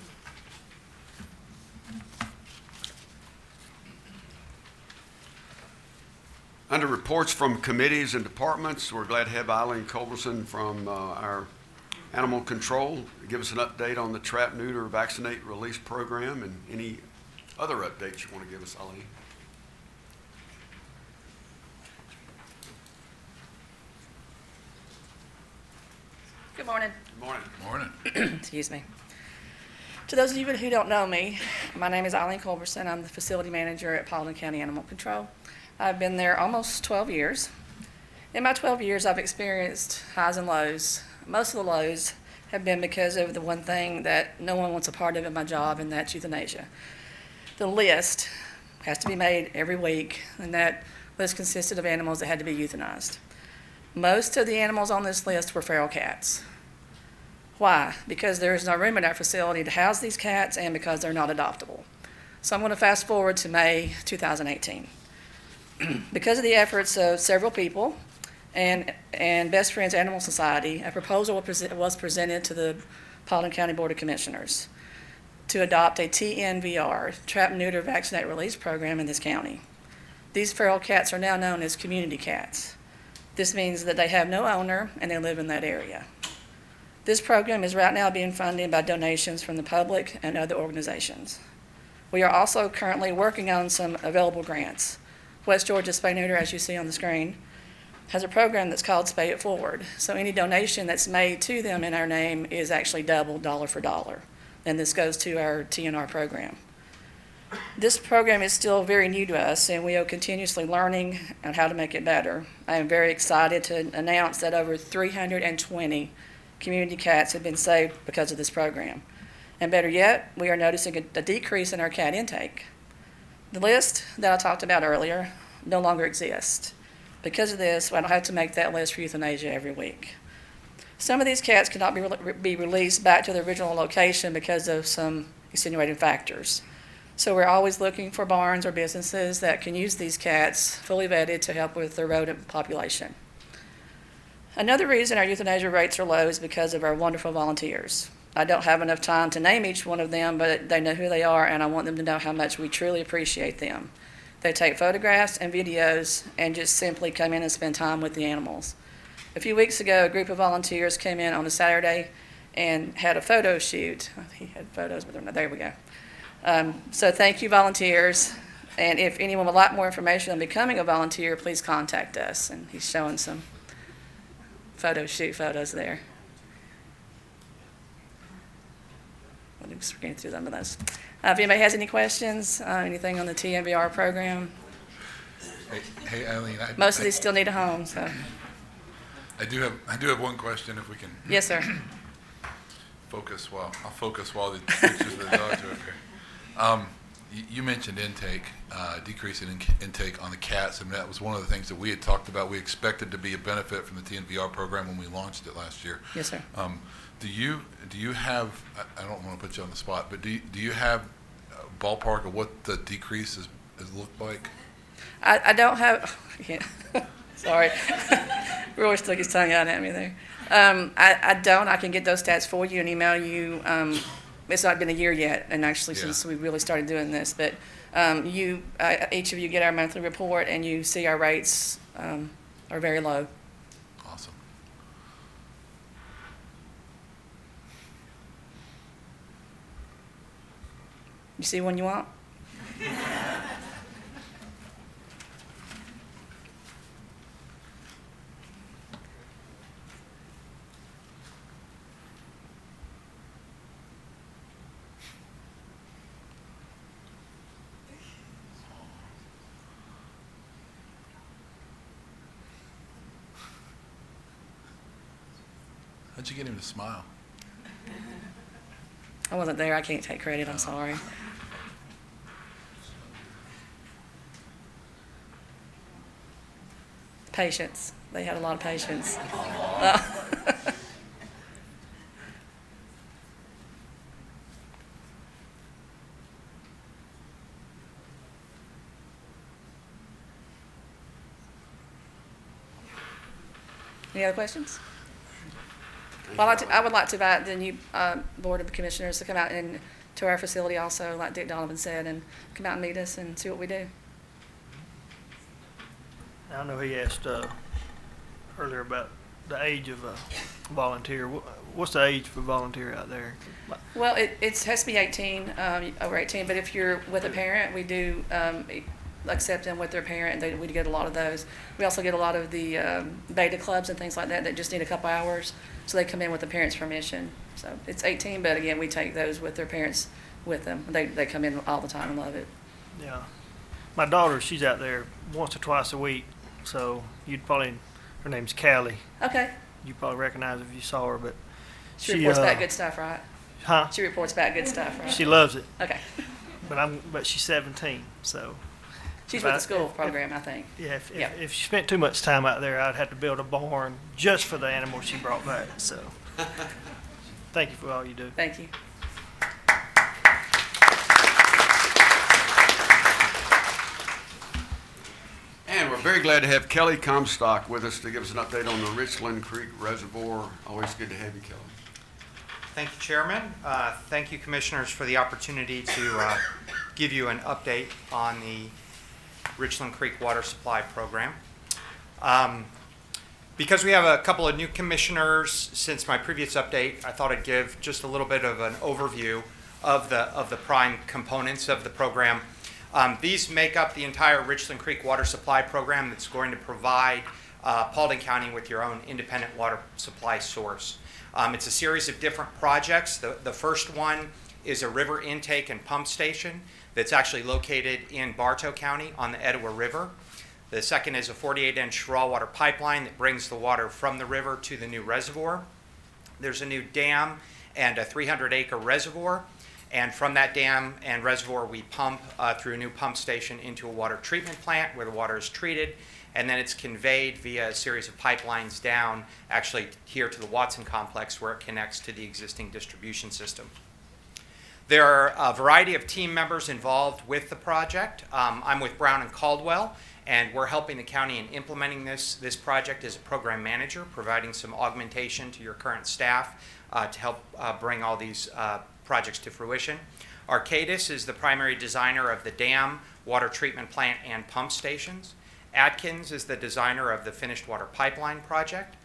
Under reports from committees and departments, we're glad to have Eileen Culberson from our Animal Control to give us an update on the Trap, Neuter, Vaccinate, Release program, and any other updates you want to give us, Eileen. Good morning. Good morning. Morning. Excuse me. To those of you who don't know me, my name is Eileen Culberson. I'm the facility manager at Paulding County Animal Control. I've been there almost 12 years. In my 12 years, I've experienced highs and lows. Most of the lows have been because of the one thing that no one wants a part of in my job, and that's euthanasia. The list has to be made every week, and that list consisted of animals that had to be euthanized. Most of the animals on this list were feral cats. Why? Because there is no room in our facility to house these cats and because they're not adoptable. So I'm going to fast forward to May 2018. Because of the efforts of several people and Best Friends Animal Society, a proposal was presented to the Paulding County Board of Commissioners to adopt a TNVR, Trap, Neuter, Vaccinate, Release program in this county. These feral cats are now known as community cats. This means that they have no owner and they live in that area. This program is right now being funded by donations from the public and other organizations. We are also currently working on some available grants. West Georgia Spay Neuter, as you see on the screen, has a program that's called Spay It Forward. So any donation that's made to them in our name is actually double, dollar for dollar. And this goes to our TNR program. This program is still very new to us, and we are continuously learning on how to make it better. I am very excited to announce that over 320 community cats have been saved because of this program. And better yet, we are noticing a decrease in our cat intake. The list that I talked about earlier no longer exists. Because of this, I don't have to make that list for euthanasia every week. Some of these cats cannot be released back to their original location because of some extenuating factors. So we're always looking for barns or businesses that can use these cats fully vetted to help with the rodent population. Another reason our euthanasia rates are low is because of our wonderful volunteers. I don't have enough time to name each one of them, but they know who they are, and I want them to know how much we truly appreciate them. They take photographs and videos and just simply come in and spend time with the animals. A few weeks ago, a group of volunteers came in on a Saturday and had a photo shoot. He had photos, but they're not, there we go. So thank you, volunteers. And if anyone would like more information on becoming a volunteer, please contact us. And he's showing some photo shoot photos there. I'm just reading through some of those. If anybody has any questions, anything on the TNVR program, Hey, Eileen, most of these still need a home, so. I do have one question if we can Yes, sir. I'll focus while the pictures of the dogs are up here. You mentioned intake, decrease in intake on the cats, and that was one of the things that we had talked about. We expected to be a benefit from the TNVR program when we launched it last year. Yes, sir. Do you have, I don't want to put you on the spot, but do you have a ballpark of what the decrease has looked like? I don't have, yeah, sorry. Roy stuck his tongue out at me there. I don't. I can get those stats for you and email you. It's not been a year yet, and actually since we really started doing this, but each of you get our monthly report, and you see our rates are very low. Awesome. You see one you want? How'd you get him to smile? I wasn't there. I can't take credit. I'm sorry. Patience. They had a lot of patience. Any other questions? Well, I would like to invite the new Board of Commissioners to come out and to our facility also, like Dick Donovan said, and come out and meet us and see what we do. I know he asked earlier about the age of a volunteer. What's the age for a volunteer out there? Well, it has to be 18, over 18, but if you're with a parent, we do accept them with their parent. We get a lot of those. We also get a lot of the beta clubs and things like that that just need a couple hours, so they come in with the parent's permission. So it's 18, but again, we take those with their parents with them. They come in all the time and love it. Yeah. My daughter, she's out there once or twice a week, so you'd probably, her name's Callie. Okay. You probably recognize her if you saw her, but She reports back good stuff, right? Huh? She reports back good stuff, right? She loves it. Okay. But she's 17, so. She's with the school program, I think. Yeah, Yeah. if she spent too much time out there, I'd have to build a barn just for the animals she brought back, so. Thank you for all you do. Thank you. And we're very glad to have Kelly Comstock with us to give us an update on the Richland Creek Reservoir. Always good to have you, Kelly. Thank you, Chairman. Thank you, Commissioners, for the opportunity to give you an update on the Richland Creek Water Supply Program. Because we have a couple of new commissioners since my previous update, I thought I'd give just a little bit of an overview of the prime components of the program. These make up the entire Richland Creek Water Supply Program that's going to provide Paulding County with your own independent water supply source. It's a series of different projects. The first one is a river intake and pump station that's actually located in Bartow County on the Etowah River. The second is a 48-inch raw water pipeline that brings the water from the river to the new reservoir. There's a new dam and a 300-acre reservoir. And from that dam and reservoir, we pump through a new pump station into a water treatment plant where the water is treated. And then it's conveyed via a series of pipelines down, actually here to the Watson complex where it connects to the existing distribution system. There are a variety of team members involved with the project. I'm with Brown and Caldwell, And we're helping the county in implementing this project as a program manager, providing some augmentation to your current staff to help bring all these projects to fruition. Arcadis is the primary designer of the dam, water treatment plant, and pump stations. Atkins is the designer of the finished water pipeline project.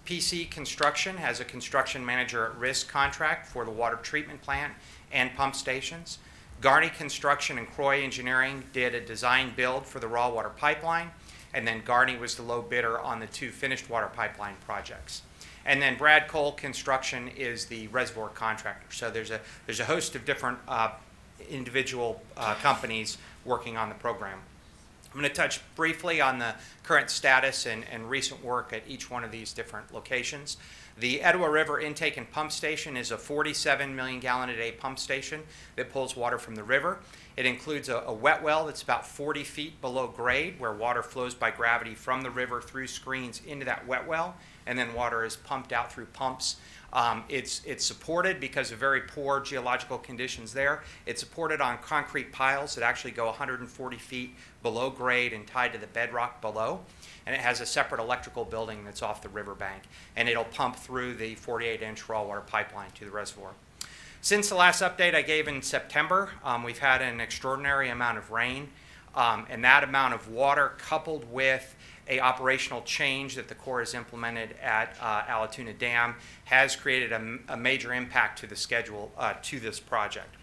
PC Construction has a construction manager at risk contract for the water treatment plant and pump stations. Garney Construction and Croy Engineering did a design build for the raw water pipeline, and then Garney was the low bidder on the 2 finished water pipeline projects. And then Brad Cole Construction is the reservoir contractor. So there's a host of different individual companies working on the program. I'm going to touch briefly on the current status and recent work at each one of these different locations. The Etowah River Intake and Pump Station is a 47 million gallon a day pump station that pulls water from the river. It includes a wet well that's about 40 feet below grade, where water flows by gravity from the river through screens into that wet well, and then water is pumped out through pumps. It's supported because of very poor geological conditions there. It's supported on concrete piles that actually go 140 feet below grade and tied to the bedrock below. And it has a separate electrical building that's off the riverbank. And it'll pump through the 48-inch raw water pipeline to the reservoir. Since the last update I gave in September, we've had an extraordinary amount of rain. And that amount of water, coupled with a operational change that the Corps has implemented at Allatoona Dam, has created a major impact to the schedule to this project.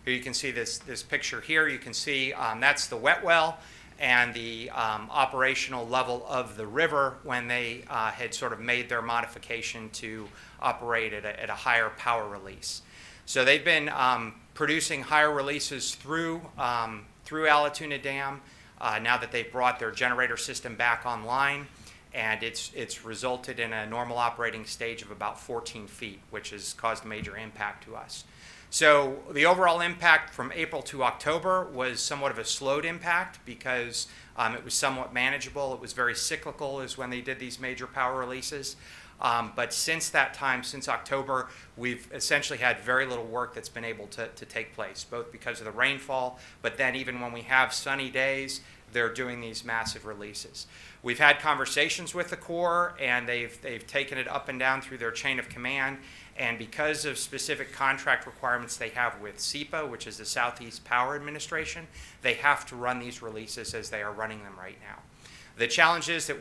Here you can see this picture here. You can see that's the wet well and the operational level of the river when they had sort of made their modification to operate at a higher power release. So they've been producing higher releases through Allatoona Dam now that they've brought their generator system back online, and it's resulted in a normal operating stage of about 14 feet, which has caused a major impact to us. So the overall impact from April to October was somewhat of a slowed impact because it was somewhat manageable. It was very cyclical is when they did these major power releases. But since that time, since October, we've essentially had very little work that's been able to take place, both because of the rainfall, but then even when we have sunny days, they're doing these massive releases. We've had conversations with the Corps, and they've taken it up and down through their chain of command. And because of specific contract requirements they have with SEPA, which is the Southeast Power Administration, they have to run these releases as they are running them right now. The challenge is that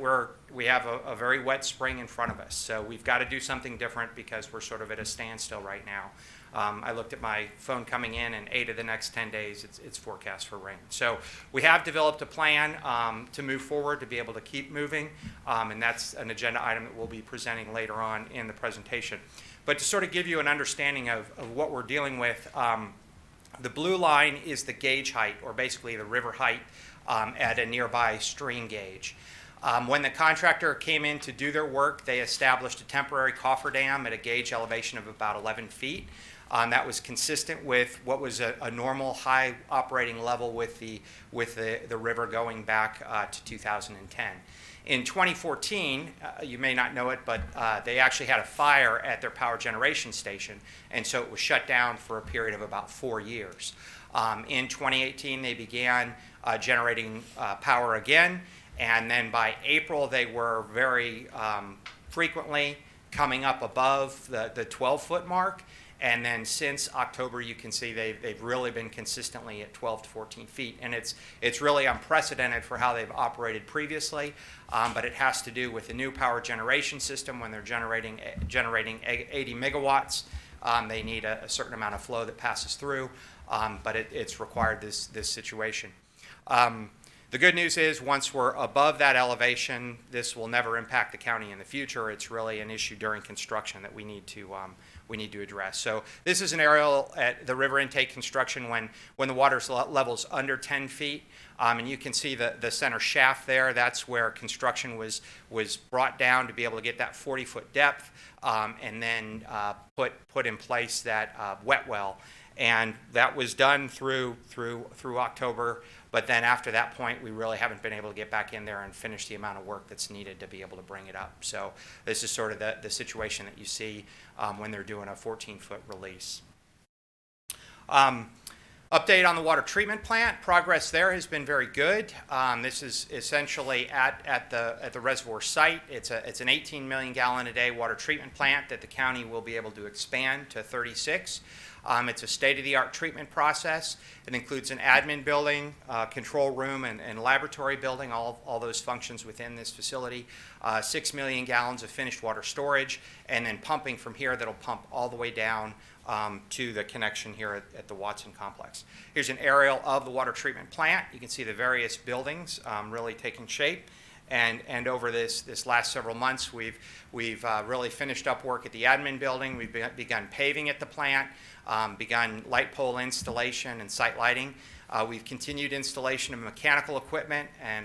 we have a very wet spring in front of us, so we've got to do something different because we're sort of at a standstill right now. I looked at my phone coming in, and 8 of the next 10 days it's forecast for rain. So we have developed a plan to move forward, to be able to keep moving, and that's an agenda item that we'll be presenting later on in the presentation. But to sort of give you an understanding of what we're dealing with, the blue line is the gauge height, or basically the river height, at a nearby stream gauge. When the contractor came in to do their work, they established a temporary cofferdam at a gauge elevation of about 11 feet. That was consistent with what was a normal high operating level with the river going back to 2010. In 2014, you may not know it, but they actually had a fire at their power generation station, and so it was shut down for a period of about 4 years. In 2018, they began generating power again, and then by April, they were very frequently coming up above the 12-foot mark. And then since October, you can see they've really been consistently at 12 to 14 feet. And it's really unprecedented for how they've operated previously, but it has to do with the new power generation system. When they're generating 80 megawatts, they need a certain amount of flow that passes through, but it's required this situation. The good news is once we're above that elevation, this will never impact the county in the future. It's really an issue during construction that we need to address. So this is an aerial at the river intake construction when the water level's under 10 feet. And you can see the center shaft there. That's where construction was brought down to be able to get that 40-foot depth, and then put in place that wet well. And that was done through October. But then after that point, we really haven't been able to get back in there and finish the amount of work that's needed to be able to bring it up. So this is sort of the situation that you see when they're doing a 14-foot release. Update on the water treatment plant. Progress there has been very good. This is essentially at the reservoir site. It's an 18 million gallon a day water treatment plant that the county will be able to expand to 36. It's a state-of-the-art treatment process. It includes an admin building, control room, and laboratory building, all those functions within this facility. 6 million gallons of finished water storage, and then pumping from here that'll pump all the way down to the connection here at the Watson complex. Here's an aerial of the water treatment plant. You can see the various buildings really taking shape. And over this last several months, we've really finished up work at the admin building. We've begun paving at the plant, begun light pole installation and site lighting. We've continued installation of mechanical equipment and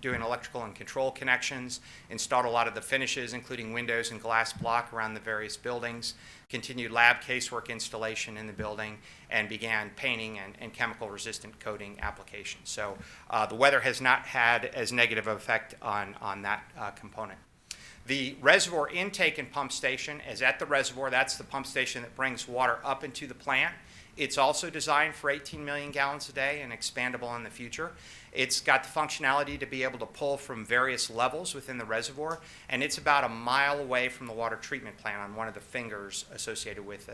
doing electrical and control connections, installed a lot of the finishes, including windows and glass block around the various buildings, continued lab casework installation in the building, and began painting and chemical resistant coating applications. So the weather has not had as negative of effect on that component. The reservoir intake and pump station is at the reservoir. That's the pump station that brings water up into the plant. It's also designed for 18 million gallons a day and expandable in the future. It's got the functionality to be able to pull from various levels within the reservoir, and it's about a mile away from the water treatment plant on one of the fingers associated with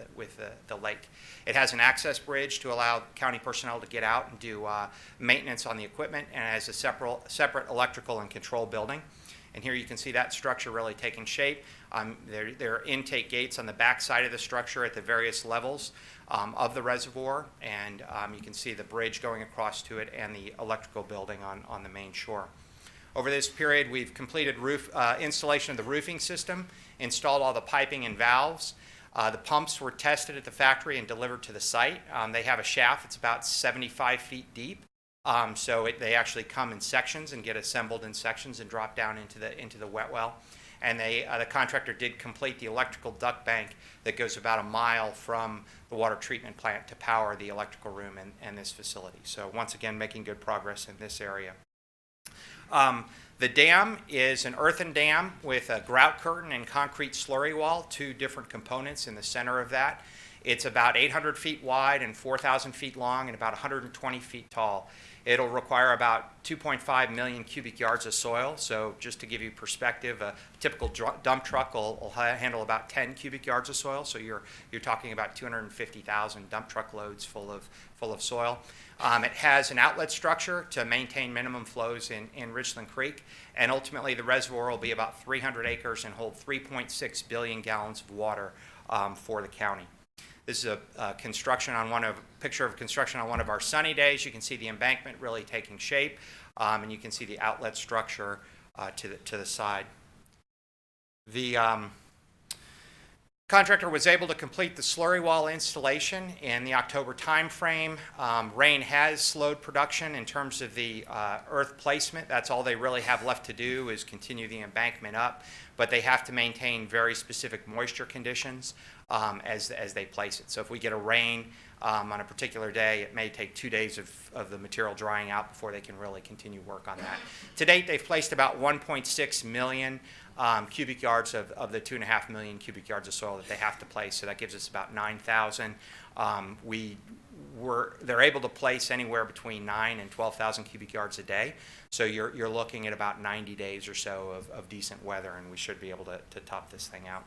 the lake. It has an access bridge to allow county personnel to get out and do maintenance on the equipment, and it has a separate electrical and control building. And here you can see that structure really taking shape. There are intake gates on the back side of the structure at the various levels of the reservoir, and you can see the bridge going across to it and the electrical building on the main shore. Over this period, we've completed installation of the roofing system, installed all the piping and valves. The pumps were tested at the factory and delivered to the site. They have a shaft that's about 75 feet deep. So they actually come in sections and get assembled in sections and drop down into the wet well. And the contractor did complete the electrical duct bank that goes about a mile from the water treatment plant to power the electrical room and this facility. So once again, making good progress in this area. The dam is an earthen dam with a grout curtain and concrete slurry wall, two different components in the center of that. It's about 800 feet wide and 4,000 feet long and about 120 feet tall. It'll require about 2.5 million cubic yards of soil. So just to give you perspective, a typical dump truck will handle about 10 cubic yards of soil. So you're talking about 250,000 dump truck loads full of soil. It has an outlet structure to maintain minimum flows in Richland Creek. And ultimately, the reservoir will be about 300 acres and hold 3.6 billion gallons of water for the county. This is a picture of construction on one of our sunny days. You can see the embankment really taking shape, and you can see the outlet structure to the side. The contractor was able to complete the slurry wall installation in the October timeframe. Rain has slowed production in terms of the earth placement. That's all they really have left to do is continue the embankment up, but they have to maintain very specific moisture conditions as they place it. So if we get a rain on a particular day, it may take 2 days of the material drying out before they can really continue work on that. To date, they've placed about 1.6 million cubic yards of the 2.5 million cubic yards of soil that they have to place. So that gives us about 9,000. They're able to place anywhere between 9 and 12,000 cubic yards a day. So you're looking at about 90 days or so of decent weather, and we should be able to top this thing out.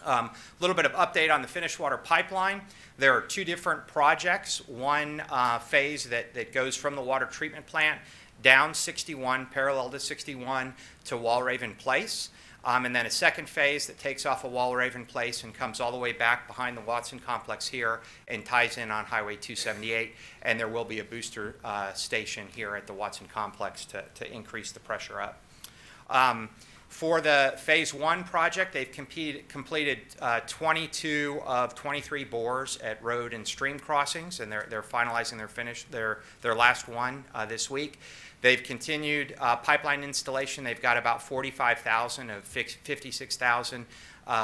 A little bit of update on the finished water pipeline. There are two different projects. One phase that goes from the water treatment plant down 61, parallel to 61, to Walraven Place. And then a second phase that takes off of Walraven Place and comes all the way back behind the Watson complex here and ties in on Highway 278. And there will be a booster station here at the Watson complex to increase the pressure up. For the Phase 1 project, they've completed 22 of 23 bores at road and stream crossings, and they're finalizing their last one this week. They've continued pipeline installation. They've got about 45,000 of 56,000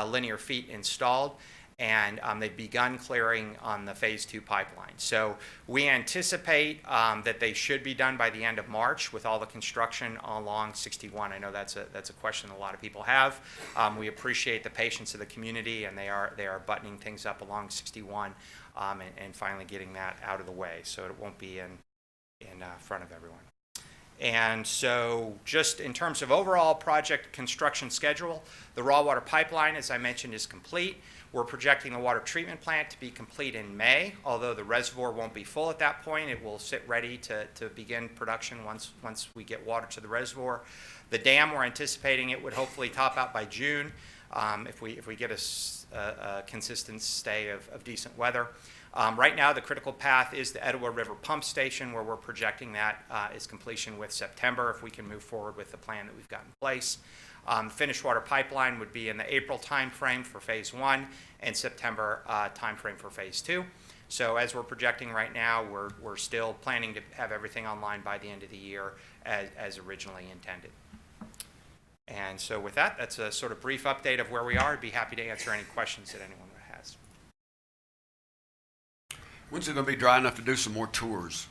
linear feet installed. and they've begun clearing on the Phase 2 pipeline. So we anticipate that they should be done by the end of March with all the construction along 61. I know that's a question a lot of people have. We appreciate the patience of the community, and they are buttoning things up along 61 and finally getting that out of the way, so it won't be in front of everyone. And so just in terms of overall project construction schedule, the raw water pipeline, as I mentioned, is complete. We're projecting the water treatment plant to be complete in May, although the reservoir won't be full at that point. It will sit ready to begin production once we get water to the reservoir. The dam, we're anticipating it would hopefully top out by June if we get a consistent stay of decent weather. Right now, the critical path is the Etowah River Pump Station, where we're projecting that is completion with September if we can move forward with the plan that we've got in place. Finished water pipeline would be in the April timeframe for Phase 1 and September timeframe for Phase 2. So as we're projecting right now, we're still planning to have everything online by the end of the year as originally intended. And so with that, that's a sort of brief update of where we are. I'd be happy to answer any questions that anyone has. When's it going to be dry enough to do some more tours?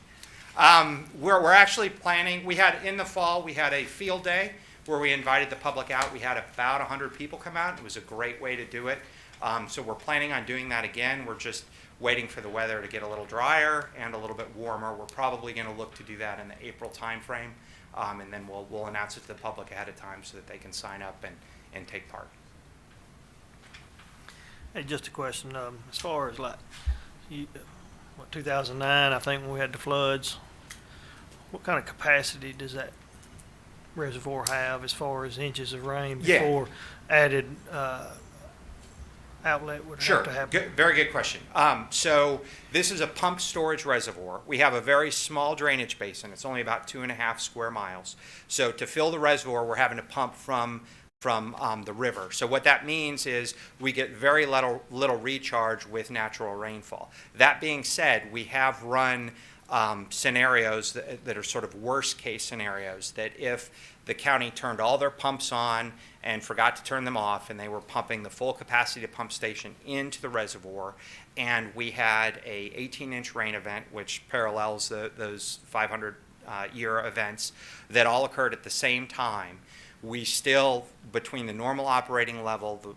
We're actually planning, in the fall, we had a field day where we invited the public out. We had about 100 people come out. It was a great way to do it. So we're planning on doing that again. We're just waiting for the weather to get a little drier and a little bit warmer. We're probably going to look to do that in the April timeframe, and then we'll announce it to the public ahead of time so that they can sign up and take part. Hey, just a question. As far as 2009, I think when we had the floods, what kind of capacity does that reservoir have as far as inches of rain before added outlet would have to happen? Sure, very good question. So this is a pump storage reservoir. We have a very small drainage basin. It's only about 2.5 square miles. So to fill the reservoir, we're having to pump from the river. So what that means is we get very little recharge with natural rainfall. That being said, we have run scenarios that are sort of worst case scenarios, that if the county turned all their pumps on and forgot to turn them off and they were pumping the full capacity of the pump station into the reservoir, and we had a 18-inch rain event, which parallels those 500-year events that all occurred at the same time, we still, between the normal operating level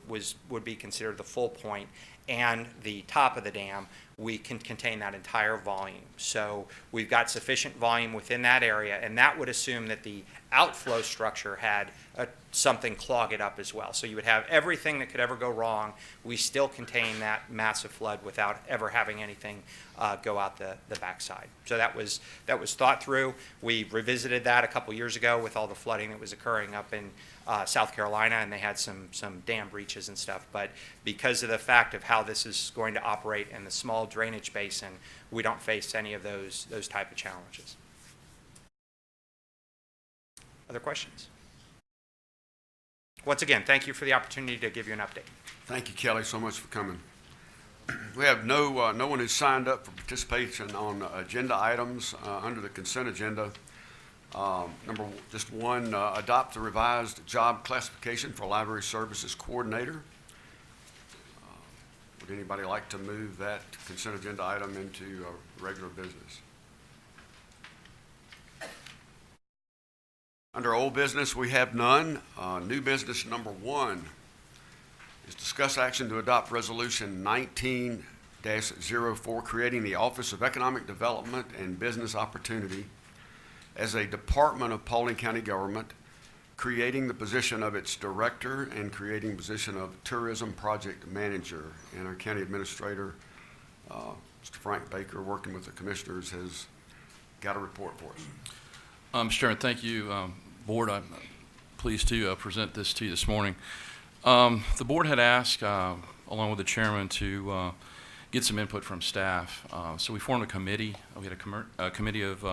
would be considered the full point and the top of the dam, we can contain that entire volume. So we've got sufficient volume within that area, and that would assume that the outflow structure had something clog it up as well. So you would have everything that could ever go wrong. We still contain that massive flood without ever having anything go out the backside. So that was thought through. We revisited that a couple years ago with all the flooding that was occurring up in South Carolina, and they had some dam breaches and stuff. But because of the fact of how this is going to operate in the small drainage basin, we don't face any of those type of challenges. Other questions? Once again, thank you for the opportunity to give you an update. Thank you, Kelly, so much for coming. We have no one who's signed up for participation on agenda items under the consent agenda. Just one, adopt the revised job classification for library services coordinator. Would anybody like to move that consent agenda item into regular business? Under old business, we have none. New business number 1 is discuss action to adopt resolution 19-04, creating the Office of Economic Development and Business Opportunity as a department of Paulding County government, creating the position of its director and creating the position of tourism project manager. And our county administrator, Mr. Frank Baker, working with the commissioners, has got a report for us. Mr. Chairman, thank you. Board, I'm pleased to present this to you this morning. The board had asked, along with the chairman, to get some input from staff. So we formed a committee. We had a committee of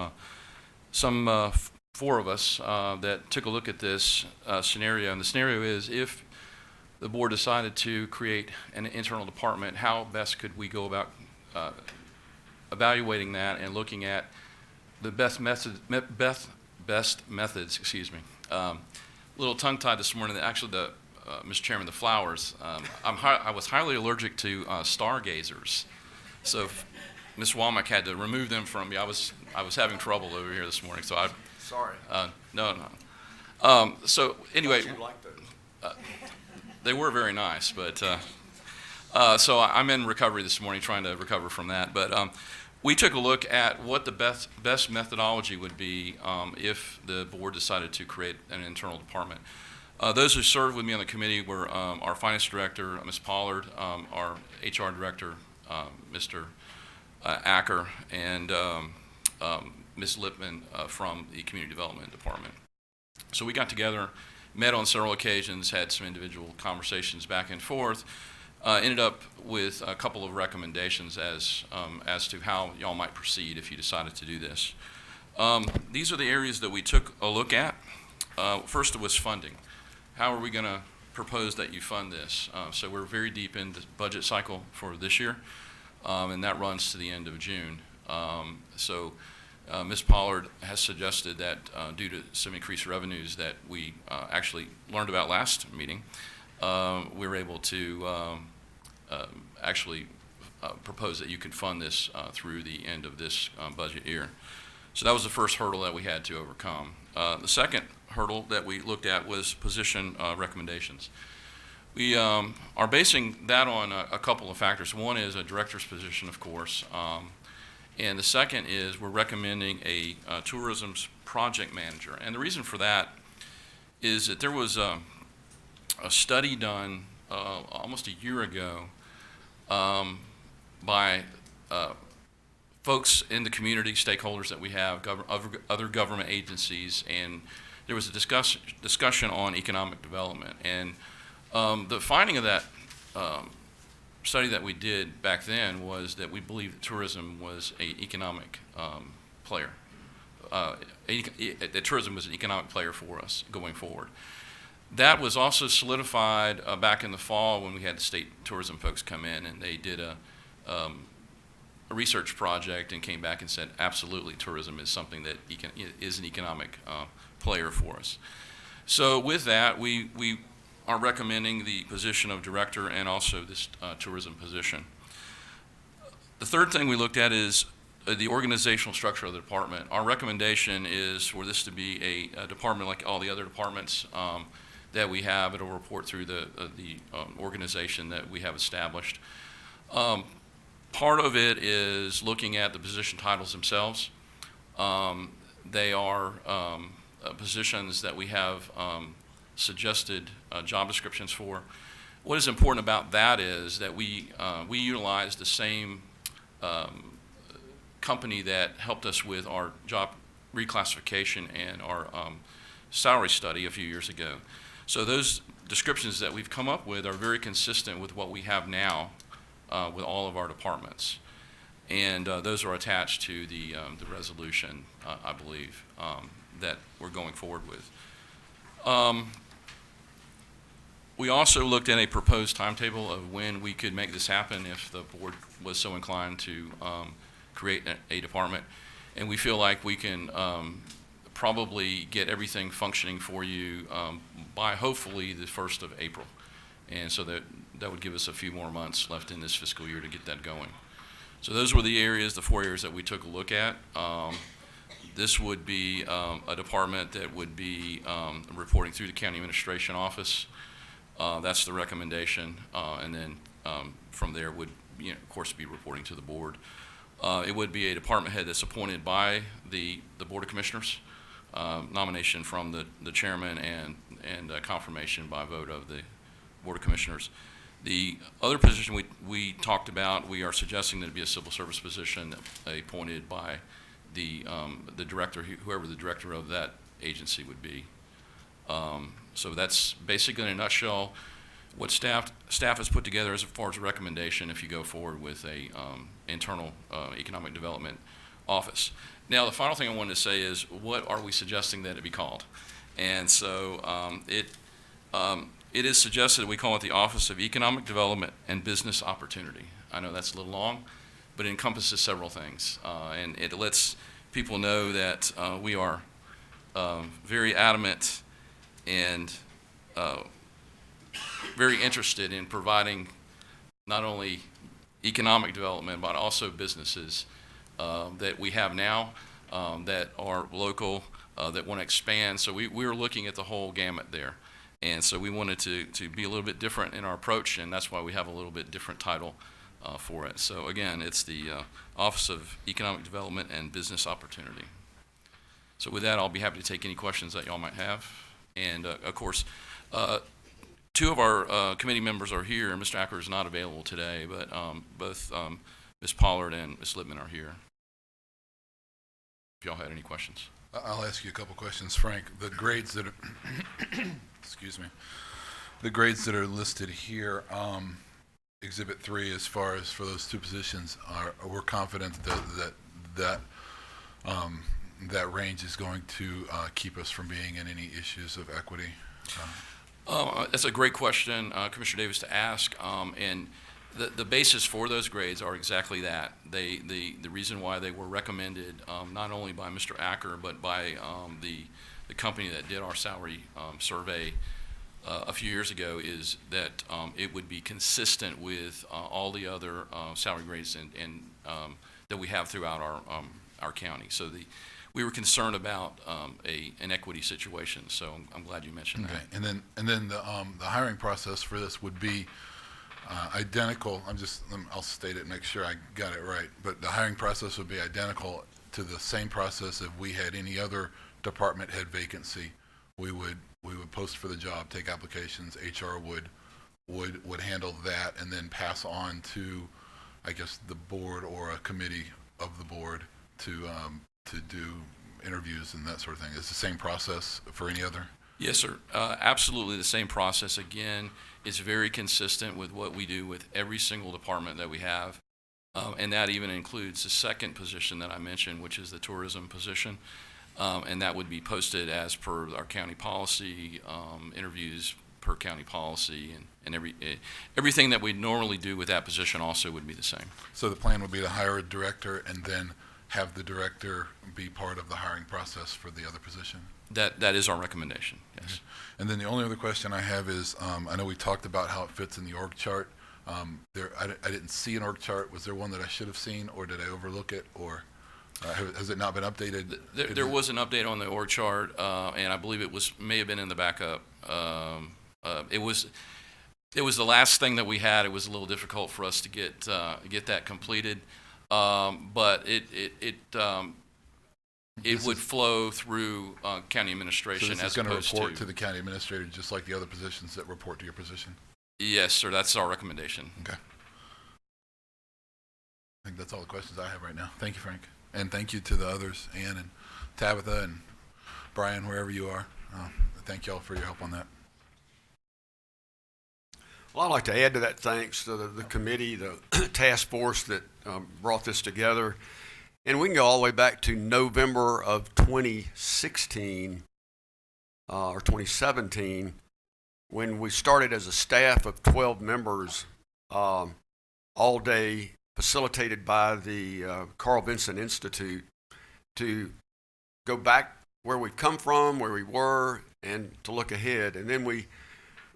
some 4 of us that took a look at this scenario. And the scenario is, if the board decided to create an internal department, how best could we go about evaluating that and looking at the best methods, excuse me. A little tongue-tied this morning. Actually, the Mr. Chairman, the flowers. I was highly allergic to stargazers, so Ms. Womack had to remove them from me. I was having trouble over here this morning, so I. Sorry. No. So anyway, they were very nice, but so I'm in recovery this morning, trying to recover from that. But we took a look at what the best methodology would be if the board decided to create an internal department. Those who served with me on the committee were our finance director, Ms. Pollard, our HR director, Mr. Acker, and Ms. Lipman from the community development department. So we got together, met on several occasions, had some individual conversations back and forth, ended up with a couple of recommendations as to how y'all might proceed if you decided to do this. These are the areas that we took a look at. First was funding. How are we going to propose that you fund this? So we're very deep in the budget cycle for this year, and that runs to the end of June. Ms. Pollard has suggested that due to some increased revenues that we actually learned about last meeting, we were able to actually propose that you can fund this through the end of this budget year. So that was the first hurdle that we had to overcome. The second hurdle that we looked at was position recommendations. We are basing that on a couple of factors. One is a director's position, of course, and the second is we're recommending a tourism's project manager. And the reason for that is that there was a study done almost a year ago by folks in the community, stakeholders that we have, other government agencies, and there was a discussion on economic development. And the finding of that study that we did back then was that we believed that tourism was an economic player. That tourism was an economic player for us going forward. That was also solidified back in the fall when we had the state tourism folks come in, and they did a research project and came back and said, absolutely, tourism is something that is an economic player for us. So with that, we are recommending the position of director and also this tourism position. The third thing we looked at is the organizational structure of the department. Our recommendation is for this to be a department like all the other departments that we have. It'll report through the organization that we have established. Part of it is looking at the position titles themselves. They are positions that we have suggested job descriptions for. What is important about that is that we utilize the same company that helped us with our job reclassification and our salary study a few years ago. So those descriptions that we've come up with are very consistent with what we have now with all of our departments. And those are attached to the resolution, I believe, that we're going forward with. We also looked at a proposed timetable of when we could make this happen if the board was so inclined to create a department. And we feel like we can probably get everything functioning for you by hopefully the 1st of April. And so that would give us a few more months left in this fiscal year to get that going. So those were the areas, the 4 areas that we took a look at. This would be a department that would be reporting through the county administration office. That's the recommendation, and then from there would, of course, be reporting to the board. It would be a department head that's appointed by the Board of Commissioners, nomination from the chairman and confirmation by vote of the Board of Commissioners. The other position we talked about, we are suggesting that it be a civil service position appointed by the director, whoever the director of that agency would be. So that's basically in a nutshell what staff has put together as far as a recommendation if you go forward with a internal economic development office. Now the final thing I wanted to say is what are we suggesting that it be called? And so it is suggested that we call it the Office of Economic Development and Business Opportunity. I know that's a little long, but it encompasses several things, and it lets people know that we are very adamant and very interested in providing not only economic development, but also businesses that we have now that are local, that want to expand. So we were looking at the whole gamut there. And so we wanted to be a little bit different in our approach, and that's why we have a little bit different title for it. So again, it's the Office of Economic Development and Business Opportunity. So with that, I'll be happy to take any questions that y'all might have. And of course, two of our committee members are here. Mr. Acker is not available today, but both Ms. Pollard and Ms. Littman are here. If y'all had any questions. I'll ask you a couple questions, Frank. The grades that are, excuse me, the grades that are listed here, Exhibit 3, as far as for those two positions, we're confident that that range is going to keep us from being in any issues of equity. That's a great question, Commissioner Davis, to ask. And the basis for those grades are exactly that. The reason why they were recommended not only by Mr. Acker, but by the company that did our salary survey a few years ago is that it would be consistent with all the other salary grades and that we have throughout our county. So we were concerned about an equity situation. So I'm glad you mentioned that. Okay, and then the hiring process for this would be identical. I'll state it and make sure I got it right. But the hiring process would be identical to the same process if we had any other department head vacancy. We would post for the job, take applications. HR would handle that, and then pass on to, I guess, the board or a committee of the board to do interviews and that sort of thing. It's the same process for any other? Yes, sir. Absolutely the same process. Again, it's very consistent with what we do with every single department that we have. And that even includes the second position that I mentioned, which is the tourism position. And that would be posted as per our county policy, interviews per county policy, and everything that we normally do with that position also would be the same. So the plan would be to hire a director and then have the director be part of the hiring process for the other position? That is our recommendation, yes. Okay. And then the only other question I have is, I know we talked about how it fits in the org chart. I didn't see an org chart. Was there one that I should have seen, or did I overlook it, or has it not been updated? There was an update on the org chart, and I believe it may have been in the backup. It was the last thing that we had. It was a little difficult for us to get that completed, but it would flow through county administration. So this as is going to opposed report to the county administrator just like the other positions that report to your position? Yes, sir. That's our recommendation. Okay. I think that's all the questions I have right now. Thank you, Frank. And thank you to the others, Ann and Tabitha and Brian, wherever you are. Thank you all for your help on that. Well, I'd like to add to that thanks to the committee, the task force that brought this together. And we can go all the way back to November of 2016 or 2017 when we started as a staff of 12 members all day, facilitated by the Carl Vinson Institute, to go back where we've come from, where we were, and to look ahead. And then we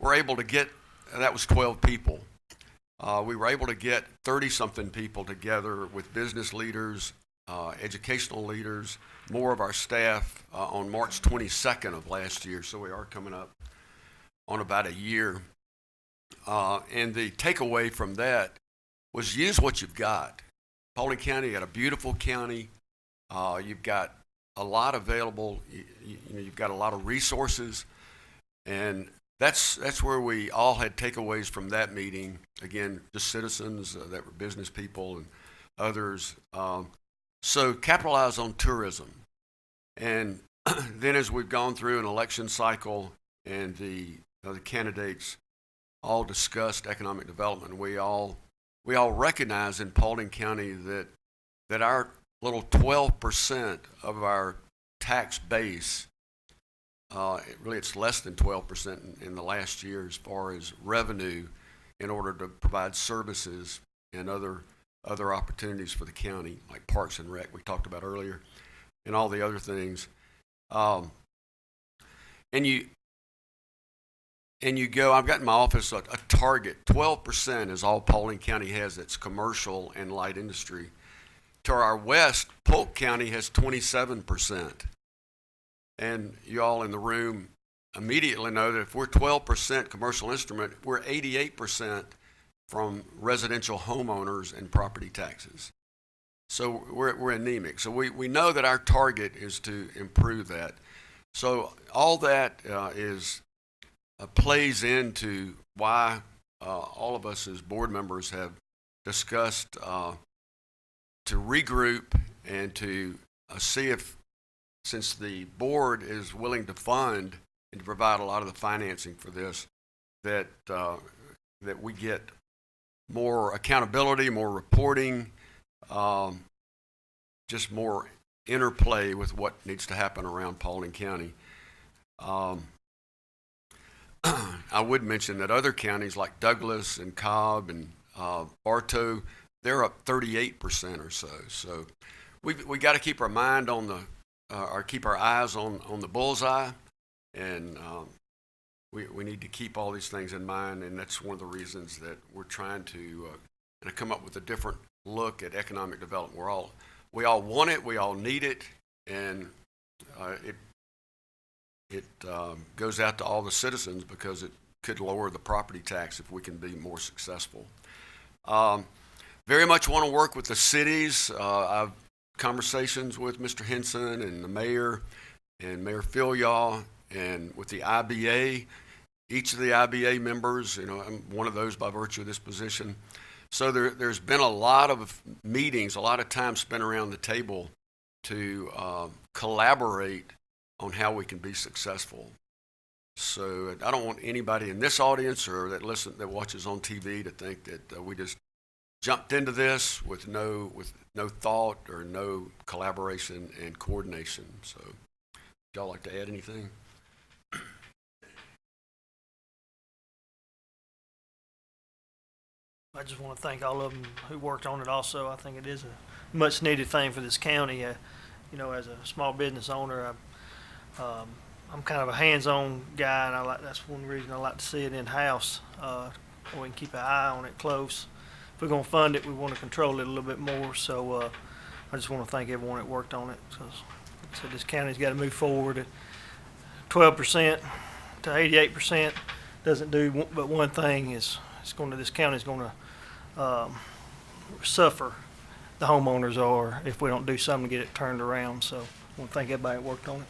were able to get, that was 12 people. We were able to get 30-something people together with business leaders, educational leaders, more of our staff on March 22nd of last year. So we are coming up on about a year. And the takeaway from that was use what you've got. Paulding County, you got a beautiful county. You've got a lot available. You've got a lot of resources. And that's where we all had takeaways from that meeting. Again, just citizens that were business people and others. So capitalize on tourism. And then as we've gone through an election cycle and the candidates all discussed economic development, we all recognize in Paulding County that our little 12% of our tax base, really it's less than 12% in the last year as far as revenue in order to provide services and other opportunities for the county, like Parks and Rec we talked about earlier, and all the other things. And and you go, I've got in my office a target, 12% is all Paulding County has that's commercial and light industry. To our west, Polk County has 27%. And you all in the room immediately know that if we're 12% commercial instrument, we're 88% from residential homeowners and property taxes. So we're anemic. So we know that our target is to improve that. So all that plays into why all of us as board members have discussed to regroup and to see if, since the board is willing to fund and to provide a lot of the financing for this, that we get more accountability, more reporting, just more interplay with what needs to happen around Paulding County. I would mention that other counties like Douglas and Cobb and Bartow, they're up 38% or so. So we got to keep our mind on the, or keep our eyes on the bullseye, and we need to keep all these things in mind, and that's one of the reasons that we're trying to come up with a different look at economic development. We all want it, we all need it, and it goes out to all the citizens because it could lower the property tax if we can be more successful. Very much want to work with the cities. I've conversations with Mr. Henson and the mayor and Mayor Philyaw and with the IBA. Each of the IBA members, I'm one of those by virtue of this position. So there's been a lot of meetings, a lot of time spent around the table to collaborate on how we can be successful. So I don't want anybody in this audience or that watches on TV to think that we just jumped into this with no thought or no collaboration and coordination. So would y'all like to add anything? I just want to thank all of them who worked on it also. I think it is a much needed thing for this county. As a small business owner, I'm kind of a hands-on guy, and that's one reason I like to see it in-house. We can keep an eye on it close. If we're going to fund it, we want to control it a little bit more. So I just want to thank everyone that worked on it, because like I said, this county's got to move forward. 12% to 88% doesn't do but one thing: this county's going to suffer. The homeowners are, if we don't do something to get it turned around. So I want to thank everybody that worked on it.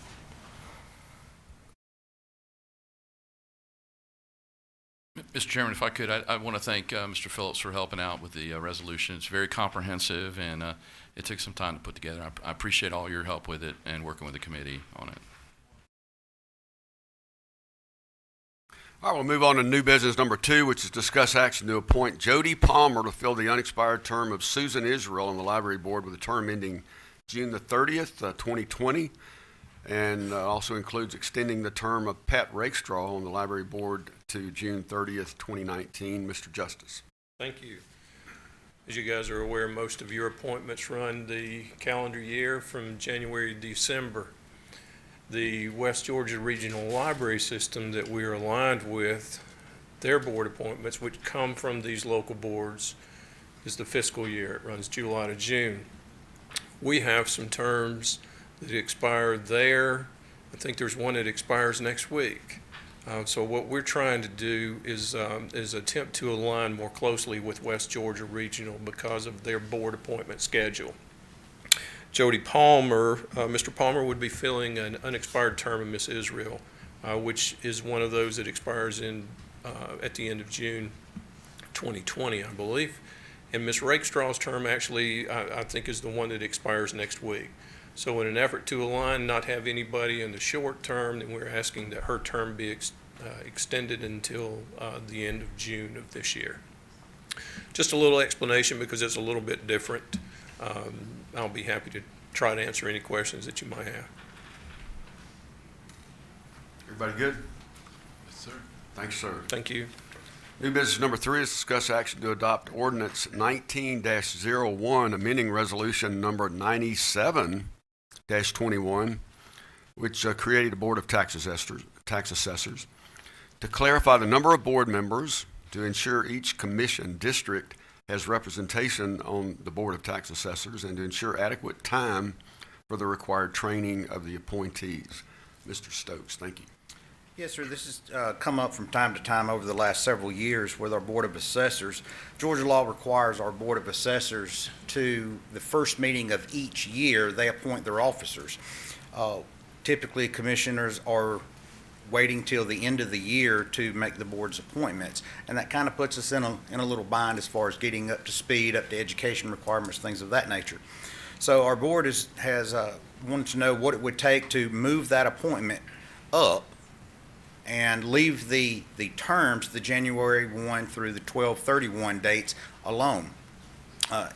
Mr. Chairman, if I could, I want to thank Mr. Phillips for helping out with the resolution. It's very comprehensive, and it took some time to put together. I appreciate all your help with it and working with the committee on it. All right, we'll move on to new business number 2, which is discuss action to appoint Jody Palmer to fill the unexpired term of Susan Israel on the library board with a term ending June the 30th, 2020, and also includes extending the term of Pat Rakestraw on the library board to June 30th, 2019. Mr. Justice. Thank you. As you guys are aware, most of your appointments run the calendar year from January to December. The West Georgia Regional Library System that we are aligned with, their board appointments, which come from these local boards, is the fiscal year. It runs July to June. We have some terms that expire there. I think there's one that expires next week. So what we're trying to do is attempt to align more closely with West Georgia Regional because of their board appointment schedule. Jody Palmer, Mr. Palmer would be filling an unexpired term of Miss Israel, which is one of those that expires at the end of June 2020, I believe. And Ms. Rakestraw's term actually, I think, is the one that expires next week. So in an effort to align, not have anybody in the short term, then we're asking that her term be extended until the end of June of this year. Just a little explanation because it's a little bit different. I'll be happy to try to answer any questions that you might have. Everybody good? Yes, sir. Thanks, sir. Thank you. New business number 3 is discuss action to adopt ordinance 19-01, amending resolution number 97-21, which created a board of tax assessors. to clarify the number of board members, to ensure each commission district has representation on the Board of Tax Assessors, and to ensure adequate time for the required training of the appointees. Mr. Stokes, thank you. Yes, sir. This has come up from time to time over the last several years with our Board of Assessors. Georgia law requires our Board of Assessors to, the first meeting of each year, they appoint their officers. Typically, commissioners are waiting till the end of the year to make the board's appointments. And that kind of puts us in a little bind as far as getting up to speed, up to education requirements, things of that nature. So our board has wanted to know what it would take to move that appointment up and leave the terms, the January 1 through the 12/31 dates alone.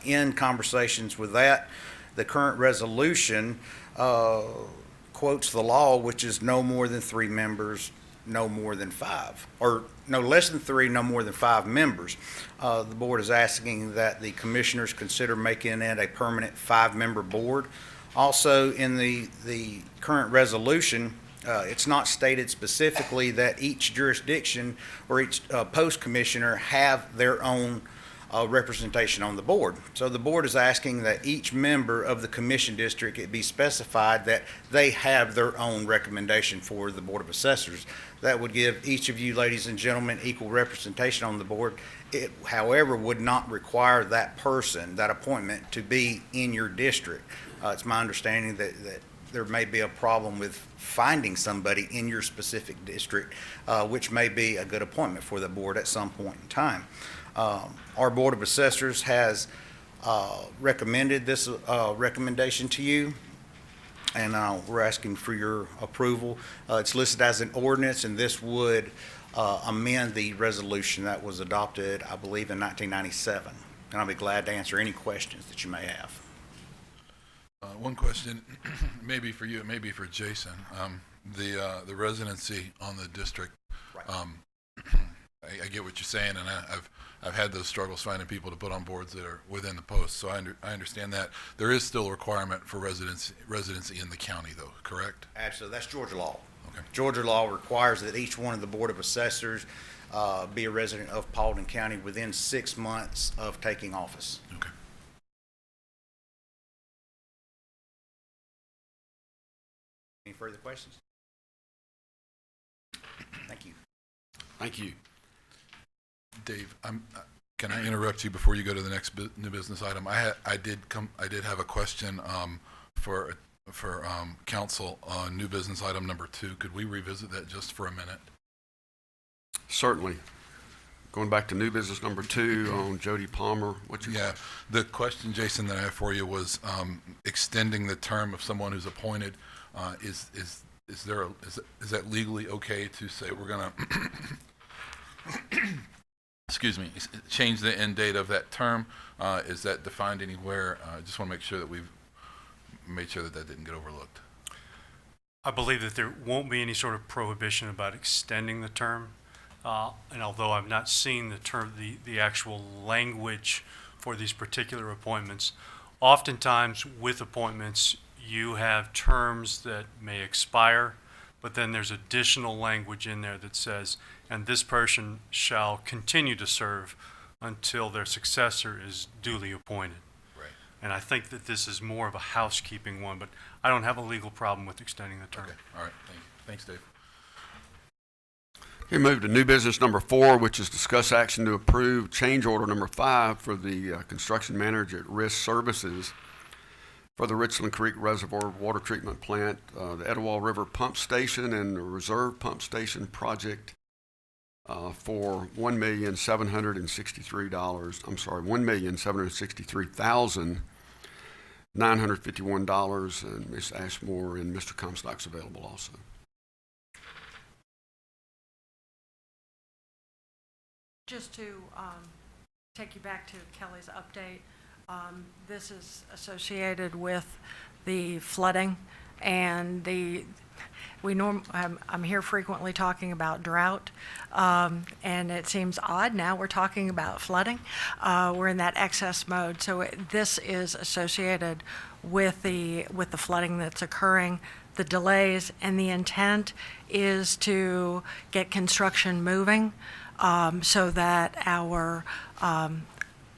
In conversations with that, the current resolution quotes the law, which is no more than 3 members, no more than 5, or no less than 3, no more than 5 members. The board is asking that the commissioners consider making it a permanent 5-member board. Also, in the current resolution, it's not stated specifically that each jurisdiction or each post commissioner have their own representation on the board. So the board is asking that each member of the commission district, it be specified that they have their own recommendation for the Board of Assessors. That would give each of you, ladies and gentlemen, equal representation on the board. It, however, would not require that person, that appointment, to be in your district. It's my understanding that there may be a problem with finding somebody in your specific district, which may be a good appointment for the board at some point in time. Our Board of Assessors has recommended this recommendation to you, and we're asking for your approval. It's listed as an ordinance, and this would amend the resolution that was adopted, I believe, in 1997. And I'll be glad to answer any questions that you may have. One question, maybe for you, maybe for Jason. The residency on the district. I get what you're saying, and I've had those struggles finding people to put on boards that are within the post. So I understand that there is still a requirement for residency in the county, though. Correct? Absolutely, that's Georgia law. Okay. Georgia law requires that each one of the Board of Assessors be a resident of Paulding County within 6 months of taking office. Okay. Any further questions? Thank you. Thank you. Dave, can I interrupt you before you go to the next new business item? I did have a question for council on new business item number 2. Could we revisit that just for a minute? Certainly. Going back to new business number 2 on Jody Palmer, what's your question? The question, Jason, that I have for you was extending the term of someone who's appointed. Is that legally okay to say we're gonna excuse me, change the end date of that term? Is that defined anywhere? I just want to make sure that we've made sure that that didn't get overlooked. I believe that there won't be any sort of prohibition about extending the term. And although I've not seen the actual language for these particular appointments, oftentimes with appointments, you have terms that may expire, but then there's additional language in there that says, and this person shall continue to serve until their successor is duly appointed. Right. And I think that this is more of a housekeeping one, but I don't have a legal problem with extending the term. Okay. All right. Thank you. Thanks, Dave. We move to new business number 4, which is discuss action to approve change order number 5 for the construction manager at Risk Services for the Richland Creek Reservoir Water Treatment Plant, the Etowah River Pump Station, and the Reserve Pump Station project for $1,763,951, and Ms. Ashmore and Mr. Comstock's available also. Just to take you back to Kelly's update, this is associated with the flooding and I'm here frequently talking about drought, and it seems odd now we're talking about flooding. We're in that excess mode, so this is associated with the flooding that's occurring. the delays, and the intent is to get construction moving so that our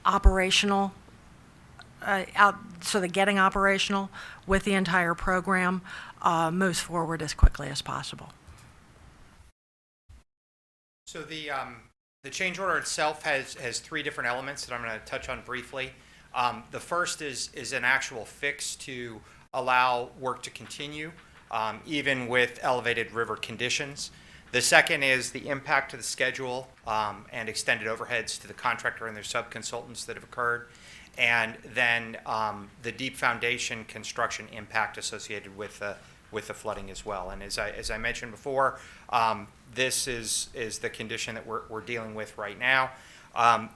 operational, so that getting operational with the entire program moves forward as quickly as possible. So the change order itself has three different elements that I'm going to touch on briefly. The first is an actual fix to allow work to continue, even with elevated river conditions. The second is the impact to the schedule and extended overheads to the contractor and their subconsultants that have occurred. And then the deep foundation construction impact associated with the flooding as well. And as I mentioned before, this is the condition that we're dealing with right now.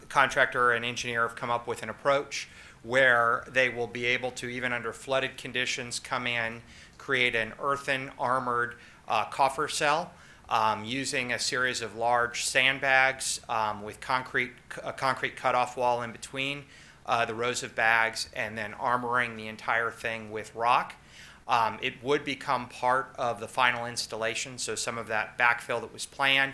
Contractor and engineer have come up with an approach where they will be able to, even under flooded conditions, come in, create an earthen armored coffer cell using a series of large sandbags with a concrete cutoff wall in between the rows of bags, and then armoring the entire thing with rock. It would become part of the final installation, so some of that backfill that was planned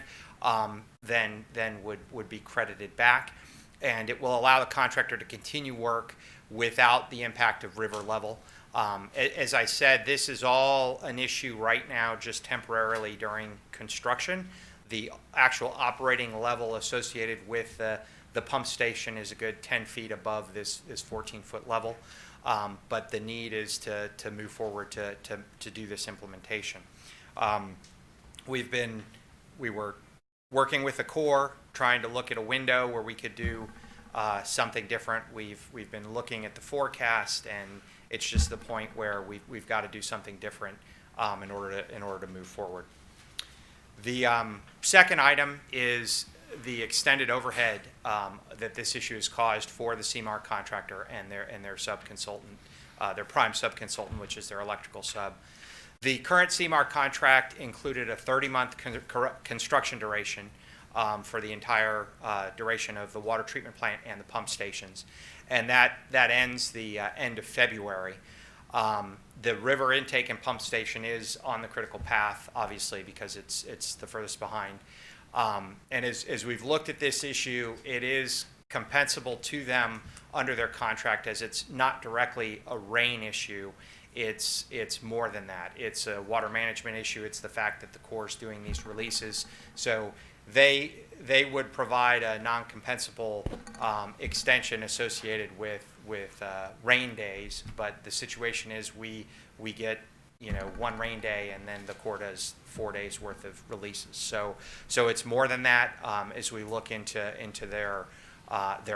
then would be credited back, and it will allow the contractor to continue work without the impact of river level. As I said, this is all an issue right now just temporarily during construction. The actual operating level associated with the pump station is a good 10 feet above this 14-foot level. But the need is to move forward to do this implementation. We were working with the Corps, trying to look at a window where we could do something different. We've been looking at the forecast, and it's just the point where we've got to do something different in order to move forward. The second item is the extended overhead that this issue has caused for the CMAR contractor and their subconsultant, their prime subconsultant, which is their electrical sub. The current CMAR contract included a 30-month construction duration for the entire duration of the water treatment plant and the pump stations, and that ends the end of February. The river intake and pump station is on the critical path, obviously, because it's the furthest behind. And as we've looked at this issue, it is compensable to them under their contract, as it's not directly a rain issue. It's more than that. It's a water management issue. It's the fact that the Corps is doing these releases. So they would provide a non-compensable extension associated with rain days. But the situation is we get one rain day, and then the Corps does 4 days worth of releases. So it's more than that. As we look into their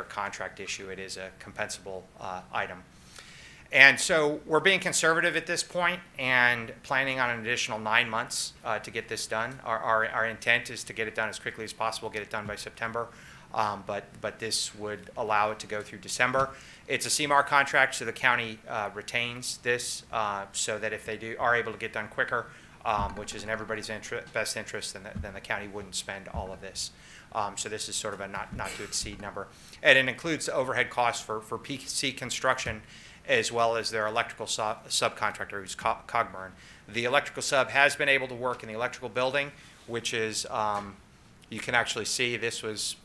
contract issue, it is a compensable item. And so we're being conservative at this point and planning on an additional 9 months to get this done. Our intent is to get it done as quickly as possible, get it done by September. But this would allow it to go through December. It's a CMAR contract, so the county retains this so that if they are able to get done quicker, which is in everybody's best interest, then the county wouldn't spend all of this. So this is sort of a not to exceed number. And it includes overhead costs for PC construction, as well as their electrical subcontractor, who's Cogburn. The electrical sub has been able to work in the electrical building, which is, you can actually see this was,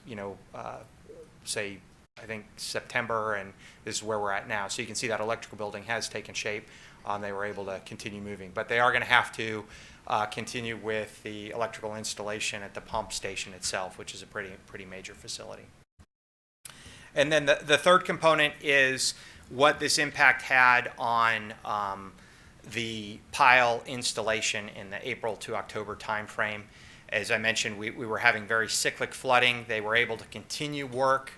say, I think September, and this is where we're at now. So you can see that electrical building has taken shape. They were able to continue moving. But they are going to have to continue with the electrical installation at the pump station itself, which is a pretty major facility. And then the third component is what this impact had on the pile installation in the April to October timeframe. As I mentioned, we were having very cyclic flooding. They were able to continue work.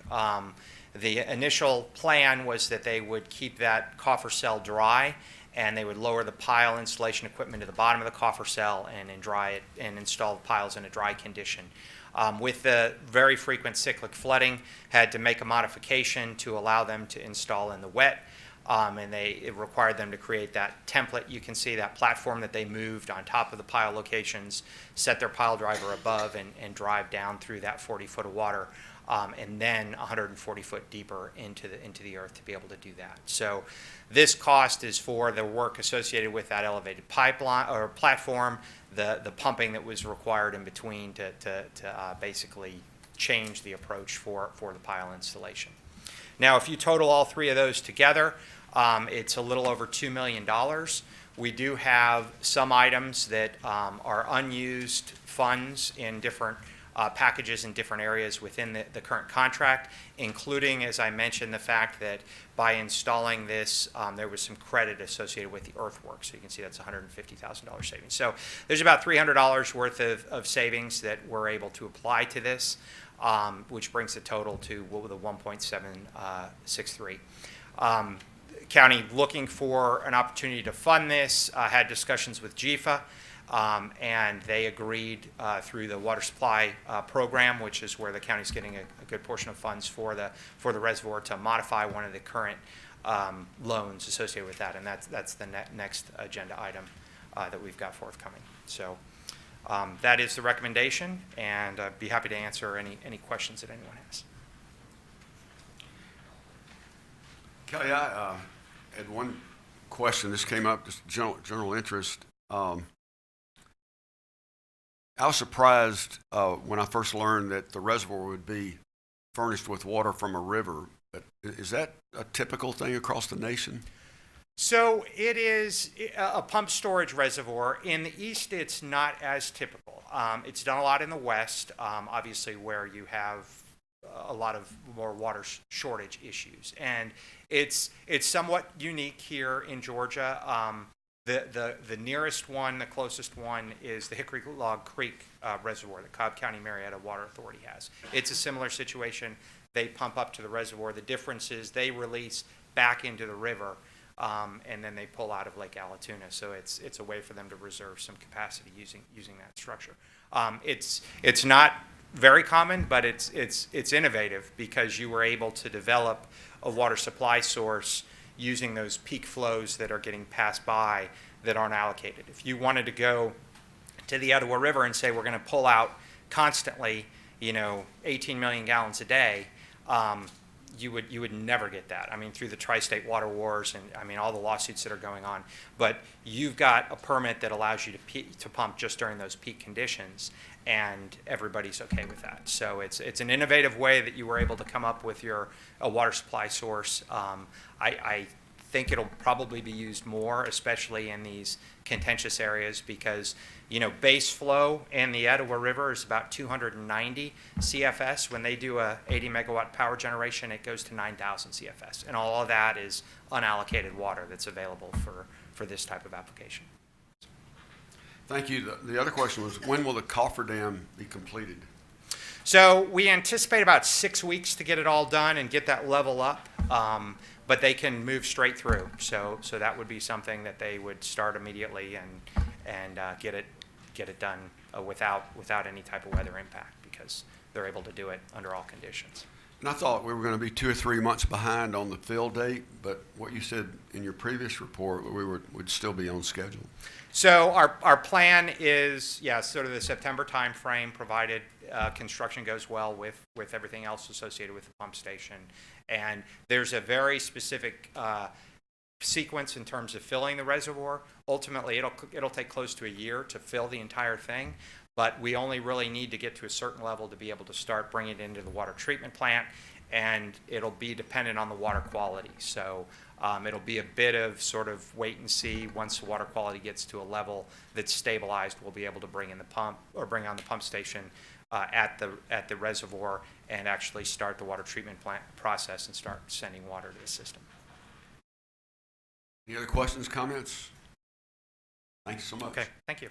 The initial plan was that they would keep that coffer cell dry, and they would lower the pile installation equipment to the bottom of the coffer cell and then dry it and install the piles in a dry condition. With the very frequent cyclic flooding, had to make a modification to allow them to install in the wet. And it required them to create that template. You can see that platform that they moved on top of the pile locations, set their pile driver above, and drive down through that 40 foot of water. and then 140 foot deeper into the earth to be able to do that. So this cost is for the work associated with that elevated pipeline or platform, the pumping that was required in between to basically change the approach for the pile installation. Now, if you total all three of those together, it's a little over $2 million. We do have some items that are unused funds in different packages in different areas within the current contract, including, as I mentioned, the fact that by installing this, there was some credit associated with the earthwork. So you can see that's $150,000 savings. So there's about $300 worth of savings that we're able to apply to this, which brings the total to the 1.763. County looking for an opportunity to fund this, had discussions with GFA, and they agreed through the water supply program, which is where the county's getting a good portion of funds for the reservoir, to modify one of the current loans associated with that, and that's the next agenda item that we've got forthcoming. So that is the recommendation, and I'd be happy to answer any questions that anyone has. Kelly, I had one question. This came up, just general interest. I was surprised when I first learned that the reservoir would be furnished with water from a river. Is that a typical thing across the nation? So it is a pump storage reservoir. In the east, it's not as typical. It's done a lot in the west, obviously, where you have a lot of more water shortage issues. And it's somewhat unique here in Georgia. The nearest one, the closest one, is the Hickory Log Creek Reservoir that Cobb County Marietta Water Authority has. It's a similar situation. They pump up to the reservoir. The difference is they release back into the river, and then they pull out of Lake Allatoona. So it's a way for them to reserve some capacity using that structure. It's not very common, but it's innovative because you were able to develop a water supply source using those peak flows that are getting passed by that aren't allocated. If you wanted to go to the Etowah River and say we're going to pull out constantly, 18 million gallons a day, you would never get that. I mean, through the tri-state water wars and all the lawsuits that are going on. But you've got a permit that allows you to pump just during those peak conditions, and everybody's okay with that. So it's an innovative way that you were able to come up with a water supply source. I think it'll probably be used more, especially in these contentious areas, because base flow in the Etowah River is about 290 CFS. When they do a 80 megawatt power generation, it goes to 9,000 CFS, and all of that is unallocated water that's available for this type of application. Thank you. The other question was, when will the cofferdam be completed? So we anticipate about 6 weeks to get it all done and get that level up, but they can move straight through. So that would be something that they would start immediately and get it done without any type of weather impact, because they're able to do it under all conditions. And I thought we were going to be 2 or 3 months behind on the fill date, but what you said in your previous report, we would still be on schedule. So our plan is, sort of the September timeframe, provided construction goes well with everything else associated with the pump station. And there's a very specific sequence in terms of filling the reservoir. Ultimately, it'll take close to a year to fill the entire thing, but we only really need to get to a certain level to be able to start bringing it into the water treatment plant, and it'll be dependent on the water quality. So it'll be a bit of sort of wait and see. Once the water quality gets to a level that's stabilized, we'll be able to bring on the pump station at the reservoir and actually start the water treatment plant process and start sending water to the system. Any other questions, comments? Thank you so much. Okay, thank you.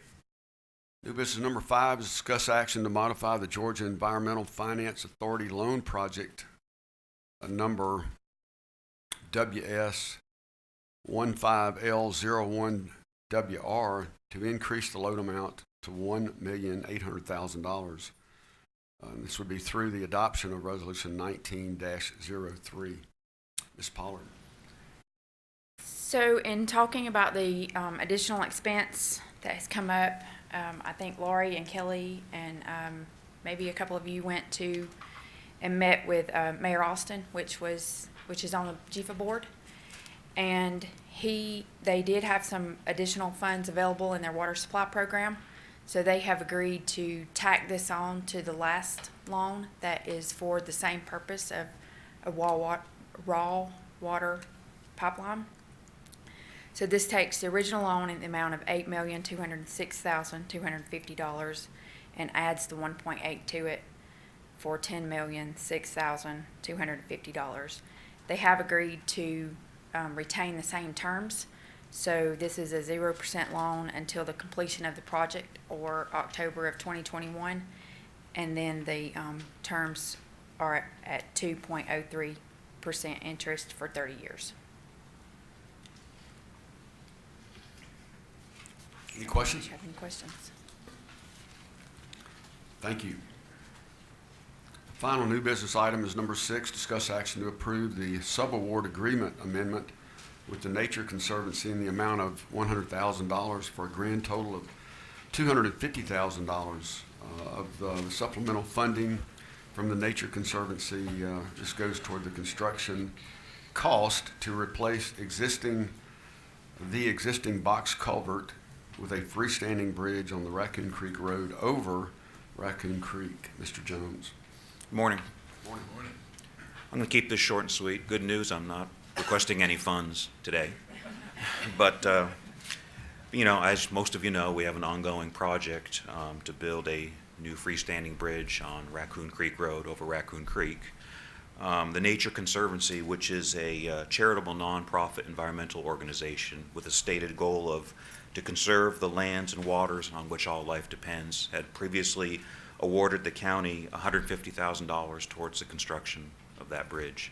New business number 5 is discuss action to modify the Georgia Environmental Finance Authority loan project number WS 15L01WR to increase the loan amount to $1,800,000. This would be through the adoption of Resolution 19-03. Ms. Pollard. So in talking about the additional expense that has come up, I think Laurie and Kelly and maybe a couple of you went to and met with Mayor Austin, which is on the GIFA board. And they did have some additional funds available in their water supply program. So they have agreed to tack this on to the last loan that is for the same purpose of a raw water pipeline. So this takes the original loan in the amount of $8,206,250 and adds the 1.8 to it for $10,006,250. They have agreed to retain the same terms. So this is a 0% loan until the completion of the project or October of 2021. And then the terms are at 2.03% interest for 30 years. Any questions? Have any questions? Thank you. Final new business item is number 6, discuss action to approve the subaward agreement amendment with the Nature Conservancy in the amount of $100,000 for a grand total of $250,000 of the supplemental funding from the Nature Conservancy. Just goes toward the construction cost to replace the existing box culvert with a freestanding bridge on the Raccoon Creek Road over Raccoon Creek. Mr. Jones. Morning. Morning. I'm going to keep this short and sweet. Good news, I'm not requesting any funds today. But, as most of you know, we have an ongoing project to build a new freestanding bridge on Raccoon Creek Road over Raccoon Creek. The Nature Conservancy, which is a charitable nonprofit environmental organization with a stated goal to conserve the lands and waters on which all life depends, had previously awarded the county $150,000 towards the construction of that bridge.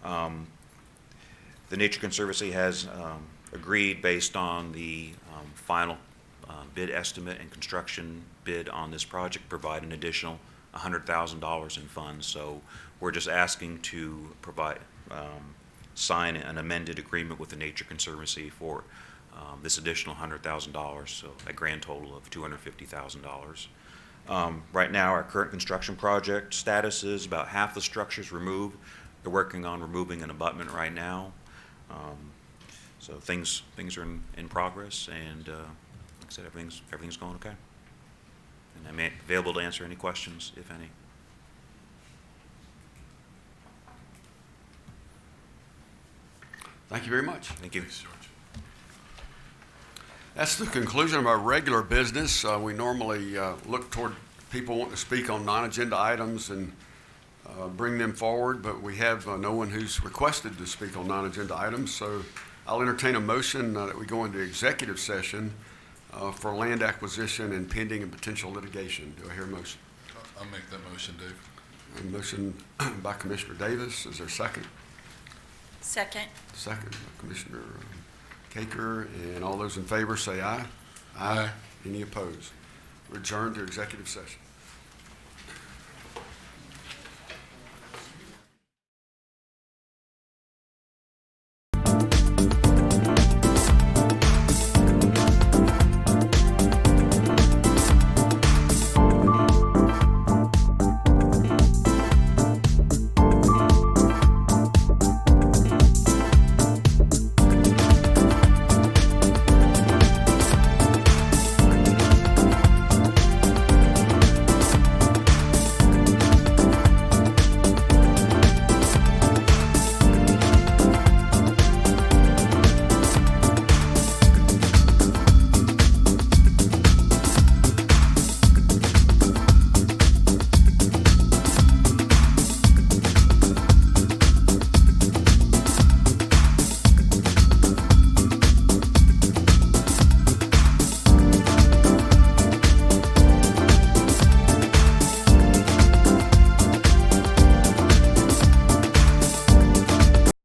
The Nature Conservancy has agreed, based on the final bid estimate and construction bid on this project, provide an additional $100,000 in funds. So we're just asking to sign an amended agreement with the Nature Conservancy for this additional $100,000, so a grand total of $250,000. Right now, our current construction project status is about half the structures removed. They're working on removing an abutment right now. So things are in progress, and like I said, everything's going okay. And I'm available to answer any questions, if any. Thank you very much. Thank you. That's the conclusion of our regular business. We normally look toward people wanting to speak on non-agenda items and bring them forward, but we have no one who's requested to speak on non-agenda items. So I'll entertain a motion that we go into executive session for land acquisition and pending and potential litigation. Do I hear a motion? I'll make that motion, Dave. A motion by Commissioner Davis. Is there a second? Second. Second by Commissioner Caker. And all those in favor say aye. Aye. Any opposed? We're adjourned to executive session.